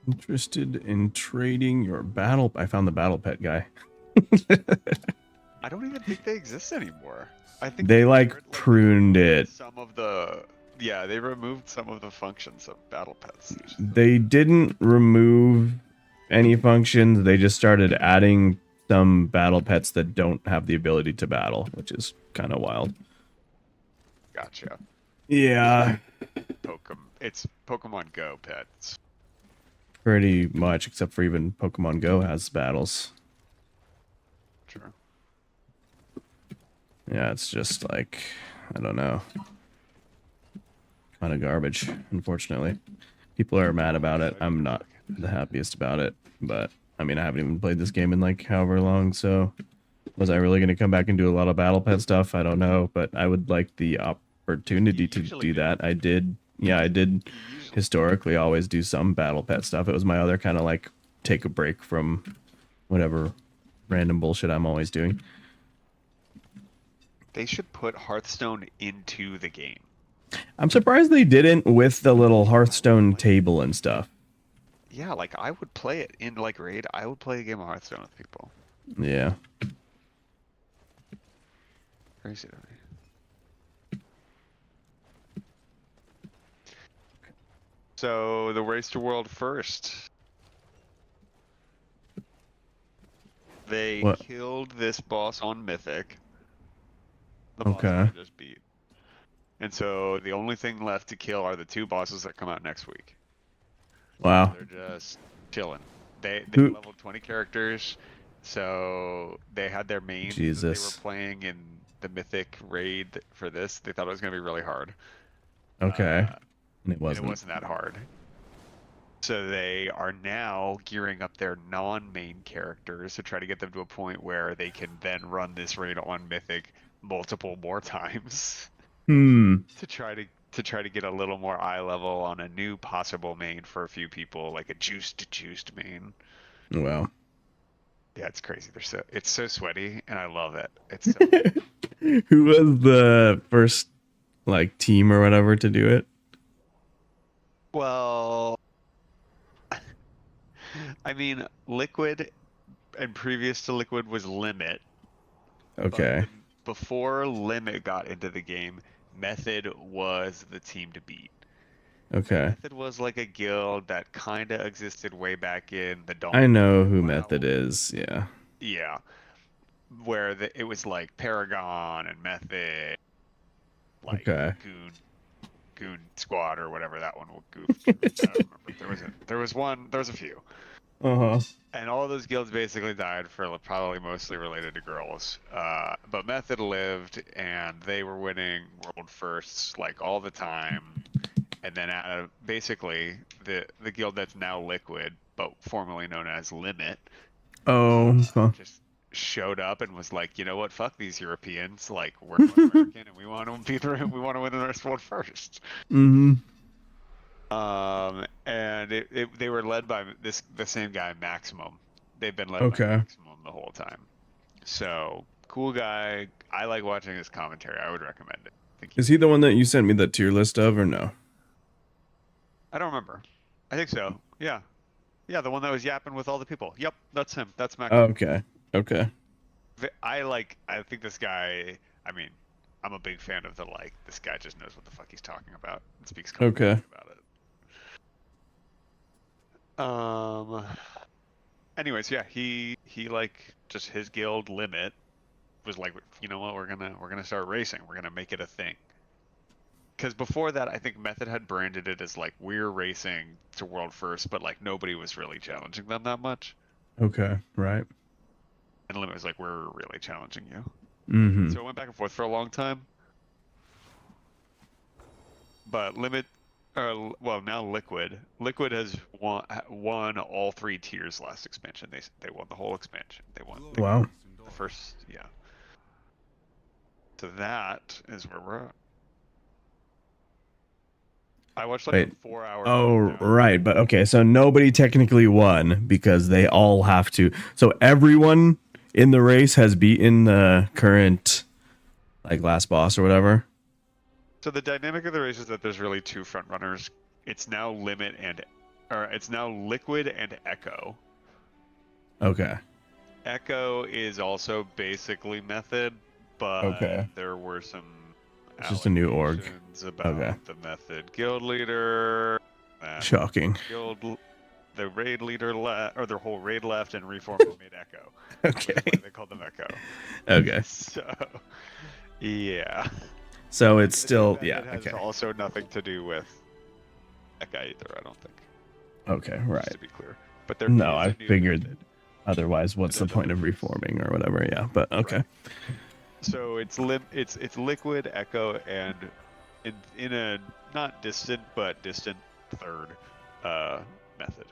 Speaker 1: Interested in trading your battle? I found the battle pet guy.
Speaker 6: I don't even think they exist anymore. I think
Speaker 1: They like
Speaker 6: aired,
Speaker 1: pruned it.
Speaker 6: some of the they removed some of the functions of battle pets.
Speaker 1: They didn't remove any functions. They just started adding some battle pets that don't have the ability to battle, which is kind of wild.
Speaker 6: Gotcha.
Speaker 1: Yeah,
Speaker 6: It's Pokemon Go pets.
Speaker 1: pretty much, except for even Pokemon Go has battles.
Speaker 6: Sure.
Speaker 1: Yeah, it's just like, I don't know. Kind of garbage, unfortunately. People are mad about it. I'm not the happiest about it, but I mean, I haven't even played this game in like however long, so was I really going to come back and do a lot of battle pet stuff? I don't know, but I would like the opportunity to do that. I did historically always do some battle pet stuff. It was my other kind of like take a break from whatever random bullshit I'm always doing.
Speaker 6: They should put Hearthstone into the game.
Speaker 1: I'm surprised they didn't with the little Hearthstone table and stuff.
Speaker 6: Yeah, like I would play it in like Raid. I would play a game of Hearthstone with people.
Speaker 1: Yeah.
Speaker 6: Crazy to me. So the race to world first. They
Speaker 1: What?
Speaker 6: killed this boss on Mythic. The boss
Speaker 1: Okay.
Speaker 6: that I just beat. And so the only thing left to kill are the 2 bosses that come out next week.
Speaker 1: Wow.
Speaker 6: They're just chilling. They
Speaker 1: Who-
Speaker 6: leveled 20 characters, so they had their mains that
Speaker 1: Jesus.
Speaker 6: they were playing in the Mythic raid for this. They thought it was going to be really hard.
Speaker 1: Okay. And it
Speaker 6: And it
Speaker 1: wasn't.
Speaker 6: wasn't that hard. So they are now gearing up their non-main characters to try to get them to a point where they can then run this raid on Mythic multiple more times to try to get a little more eye level on a new possible main for a few people, like a juiced main.
Speaker 1: Wow.
Speaker 6: Yeah, it's crazy. It's so sweaty, and I love it. It's so
Speaker 1: Who was the first like team or whatever to do it?
Speaker 6: well. I mean, Liquid, and previous to Liquid was Limit.
Speaker 1: Okay.
Speaker 6: But before Limit got into the game, Method was the team to beat.
Speaker 1: Okay.
Speaker 6: Method was like a guild that kind of existed way back in the dawn.
Speaker 1: I know who Method is. Yeah.
Speaker 6: Yeah, where it was like Paragon and Method, like
Speaker 1: Okay.
Speaker 6: Goon Squad or whatever that one was. Goof. I don't remember. There was a few.
Speaker 1: Uh-huh.
Speaker 6: And all those guilds basically died for probably mostly related to girls. But Method lived, and they were winning world firsts like all the time. And then basically the guild that's now Liquid, but formerly known as Limit,
Speaker 1: Oh. Huh.
Speaker 6: just showed up and was like, you know what? Fuck these Europeans. Like we're American, and we want to win the next world first.
Speaker 1: Mm-hmm.
Speaker 6: And they were led by the same guy, Maximum. They've been led
Speaker 1: Okay.
Speaker 6: by Maximum the whole time. So cool guy. I like watching his commentary. I would recommend it.
Speaker 1: Is he the one that you sent me the tier list of, or no?
Speaker 6: I don't remember. I think so. Yeah. Yeah, the one that was yapping with all the people. Yep, that's him. That's Maximum.
Speaker 1: Okay. Okay.
Speaker 6: I think this guy. I mean, I'm a big fan of this guy just knows what the fuck he's talking about and speaks confidently about it. Anyways, yeah, he like just his guild Limit was like, you know what, we're gonna start racing. We're gonna make it a thing. Because before that, I think Method had branded it as like we're racing to world first, but like nobody was really challenging them that much.
Speaker 1: Okay. Right.
Speaker 6: And Limit was like, we're really challenging you.
Speaker 1: Mm-hmm.
Speaker 6: So it went back and forth for a long time. But Limit, now Liquid has won all 3 tiers last expansion. They won the whole expansion. They won
Speaker 1: Wow.
Speaker 6: the first, yeah. So that is where we're at. I watched like
Speaker 1: Wait.
Speaker 6: a 4-hour.
Speaker 1: Oh,
Speaker 6: breakdown.
Speaker 1: right. But okay, so nobody technically won because they all have to. So everyone in the race has beaten the current, like, last boss or whatever.
Speaker 6: So the dynamic of the race is that there's really 2 front runners. It's now it's now Liquid and Echo.
Speaker 1: Okay.
Speaker 6: Echo is also basically Method, but
Speaker 1: Okay.
Speaker 6: there were some
Speaker 1: It's just a new org.
Speaker 6: allegations about
Speaker 1: Okay.
Speaker 6: the Method guild leader. And
Speaker 1: Shocking.
Speaker 6: the raid leader or their whole raid left and reformed and made Echo.
Speaker 1: Okay.
Speaker 6: Which is why they called them Echo.
Speaker 1: Okay.
Speaker 6: So, yeah.
Speaker 1: So it's still,
Speaker 6: That
Speaker 1: yeah.
Speaker 6: has
Speaker 1: Okay.
Speaker 6: also nothing to do with Echo either, I don't think.
Speaker 1: Okay.
Speaker 6: Just
Speaker 1: Right.
Speaker 6: to be clear. But there
Speaker 1: No,
Speaker 6: is a
Speaker 1: I
Speaker 6: new
Speaker 1: figured
Speaker 6: Method.
Speaker 1: otherwise. What's the point of reforming or whatever? Yeah. But okay.
Speaker 6: So it's Liquid, Echo, and in a not distant but distant third Method.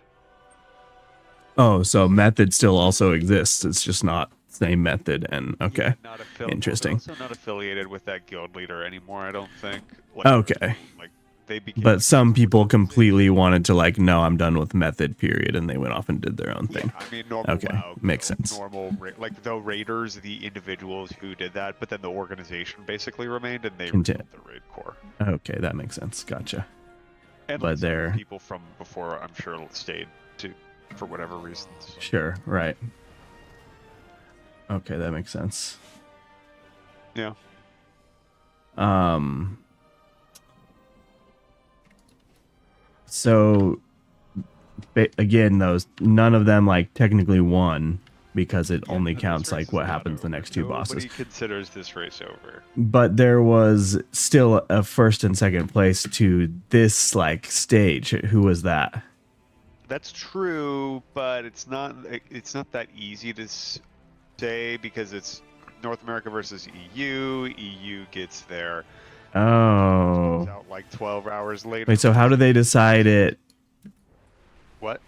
Speaker 1: Oh, so Method still also exists. It's just not same Method. And okay.
Speaker 6: Not
Speaker 1: Interesting.
Speaker 6: Also not affiliated with that guild leader anymore, I don't think.
Speaker 1: Okay.
Speaker 6: Like
Speaker 7: they became.
Speaker 1: But some people completely wanted to like, no, I'm done with method, period, and they went off and did their own thing.
Speaker 7: Yeah, I mean, normal
Speaker 1: Okay,
Speaker 7: WoW,
Speaker 1: makes sense.
Speaker 7: Normal, like the raiders, the individuals who did that, but then the organization basically remained, and they
Speaker 1: Content.
Speaker 7: rebuilt the raid core.
Speaker 1: Okay, that makes sense. Gotcha.
Speaker 7: And
Speaker 1: But
Speaker 7: like, some of the
Speaker 1: they're-
Speaker 7: people from before, I'm sure, stayed to for whatever reasons.
Speaker 1: Sure, right. Okay, that makes sense.
Speaker 7: Yeah.
Speaker 1: So again, those none of them like technically won because it only
Speaker 7: This
Speaker 1: counts
Speaker 7: race
Speaker 1: like
Speaker 7: is
Speaker 1: what
Speaker 7: not
Speaker 1: happens the
Speaker 7: over.
Speaker 1: next two bosses.
Speaker 7: Nobody considers this race over.
Speaker 1: But there was still a first and second place to this like stage. Who was that?
Speaker 7: That's true, but it's not that easy to say because it's North America versus EU. EU gets there.
Speaker 1: Oh.
Speaker 7: Comes out like 12 hours later.
Speaker 1: Wait, so how do they decide it?
Speaker 7: What?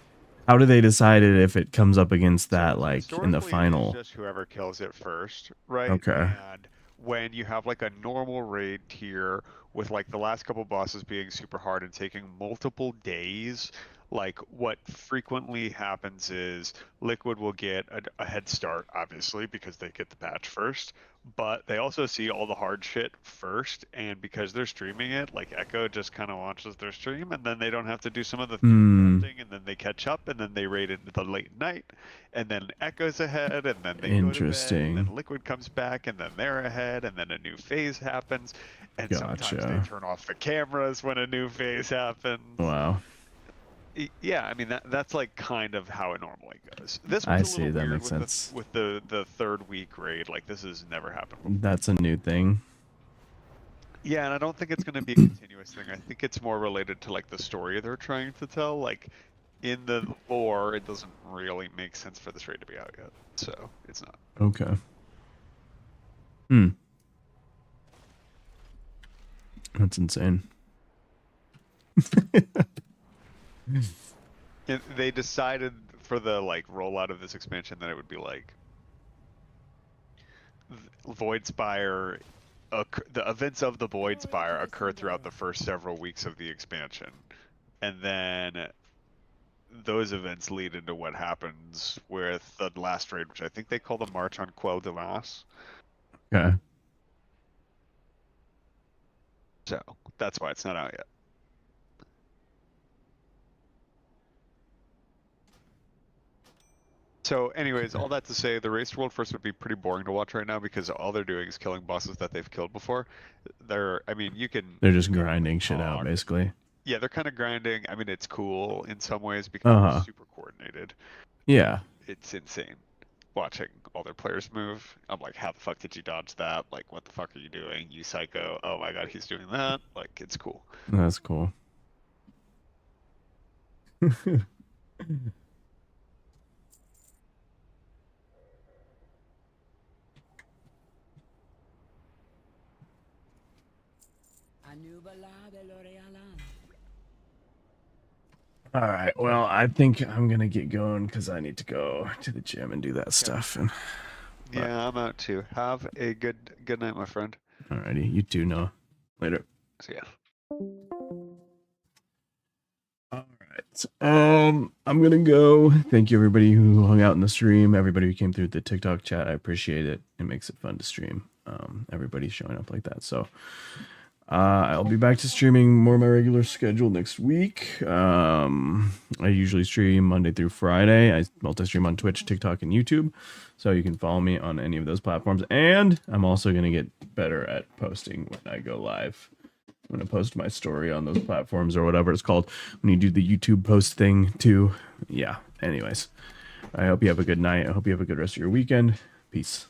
Speaker 1: How do they decide it if it comes up against that like in the
Speaker 7: Historically, it's
Speaker 1: final?
Speaker 7: just whoever kills it first, right?
Speaker 1: Okay.
Speaker 7: And when you have like a normal raid tier with like the last couple bosses being super hard and taking multiple days, like what frequently happens is Liquid will get a head start, obviously, because they get the patch first, but they also see all the hard shit first, and because they're streaming it, like Echo just kind of watches their stream, and then they don't have to do some of the crafting, and then they catch up, and then they raid into the late night, and then Echo's ahead, and then they go to bed,
Speaker 1: Interesting.
Speaker 7: and then Liquid comes back, and then they're ahead, and then a new phase happens, and sometimes
Speaker 1: Gotcha.
Speaker 7: they turn off the cameras when a new phase happens.
Speaker 1: Wow.
Speaker 7: Yeah, I mean that's like kind of how it normally goes. This
Speaker 1: I
Speaker 7: was a
Speaker 1: see,
Speaker 7: little
Speaker 1: that
Speaker 7: weird
Speaker 1: makes
Speaker 7: with
Speaker 1: sense.
Speaker 7: with the third week raid. Like this has never happened before.
Speaker 1: That's a new thing.
Speaker 7: Yeah, and I don't think it's going to be a continuous thing. I think it's more related to like the story they're trying to tell. Like in the lore, it doesn't really make sense for this raid to be out yet, so it's not.
Speaker 1: Okay. Hmm. That's insane.
Speaker 7: They decided for the like rollout of this expansion that it would be like Void Spire. The events of the Void Spire occur throughout the first several weeks of the expansion, and then those events lead into what happens with the last raid, which I think they call the March on Quell de Mas.
Speaker 1: Okay.
Speaker 7: So that's why it's not out yet. So anyways, all that to say, the Race World First would be pretty boring to watch right now because all they're doing is killing bosses that they've killed before. I mean, you can...
Speaker 1: They're just grinding shit out, basically.
Speaker 7: Yeah, they're kind of grinding. I mean, it's cool in some ways because it's super coordinated.
Speaker 1: Yeah.
Speaker 7: It's insane watching all their players move. I'm like, how the fuck did you dodge that? Like, what the fuck are you doing? You psycho. Oh my god, he's doing that. Like, it's cool.
Speaker 1: That's cool. All right. Well, I think I'm gonna get going because I need to go to the gym and do that stuff. And
Speaker 7: Yeah, I'm out too. Have a good night, my friend.
Speaker 1: alrighty, you too, Noah. Later.
Speaker 7: See ya.
Speaker 1: All right. I'm gonna go. Thank you everybody who hung out in the stream. Everybody who came through the TikTok chat. I appreciate it. It makes it fun to stream. Everybody's showing up like that. So I'll be back to streaming more of my regular schedule next week. I usually stream Monday through Friday. I multi-stream on Twitch, TikTok, and YouTube. So you can follow me on any of those platforms. And I'm also going to get better at posting when I go live. I'm going to post my story on those platforms or whatever it's called. When you do the YouTube post thing too. Yeah. Anyways, I hope you have a good night. I hope you have a good rest of your weekend. Peace.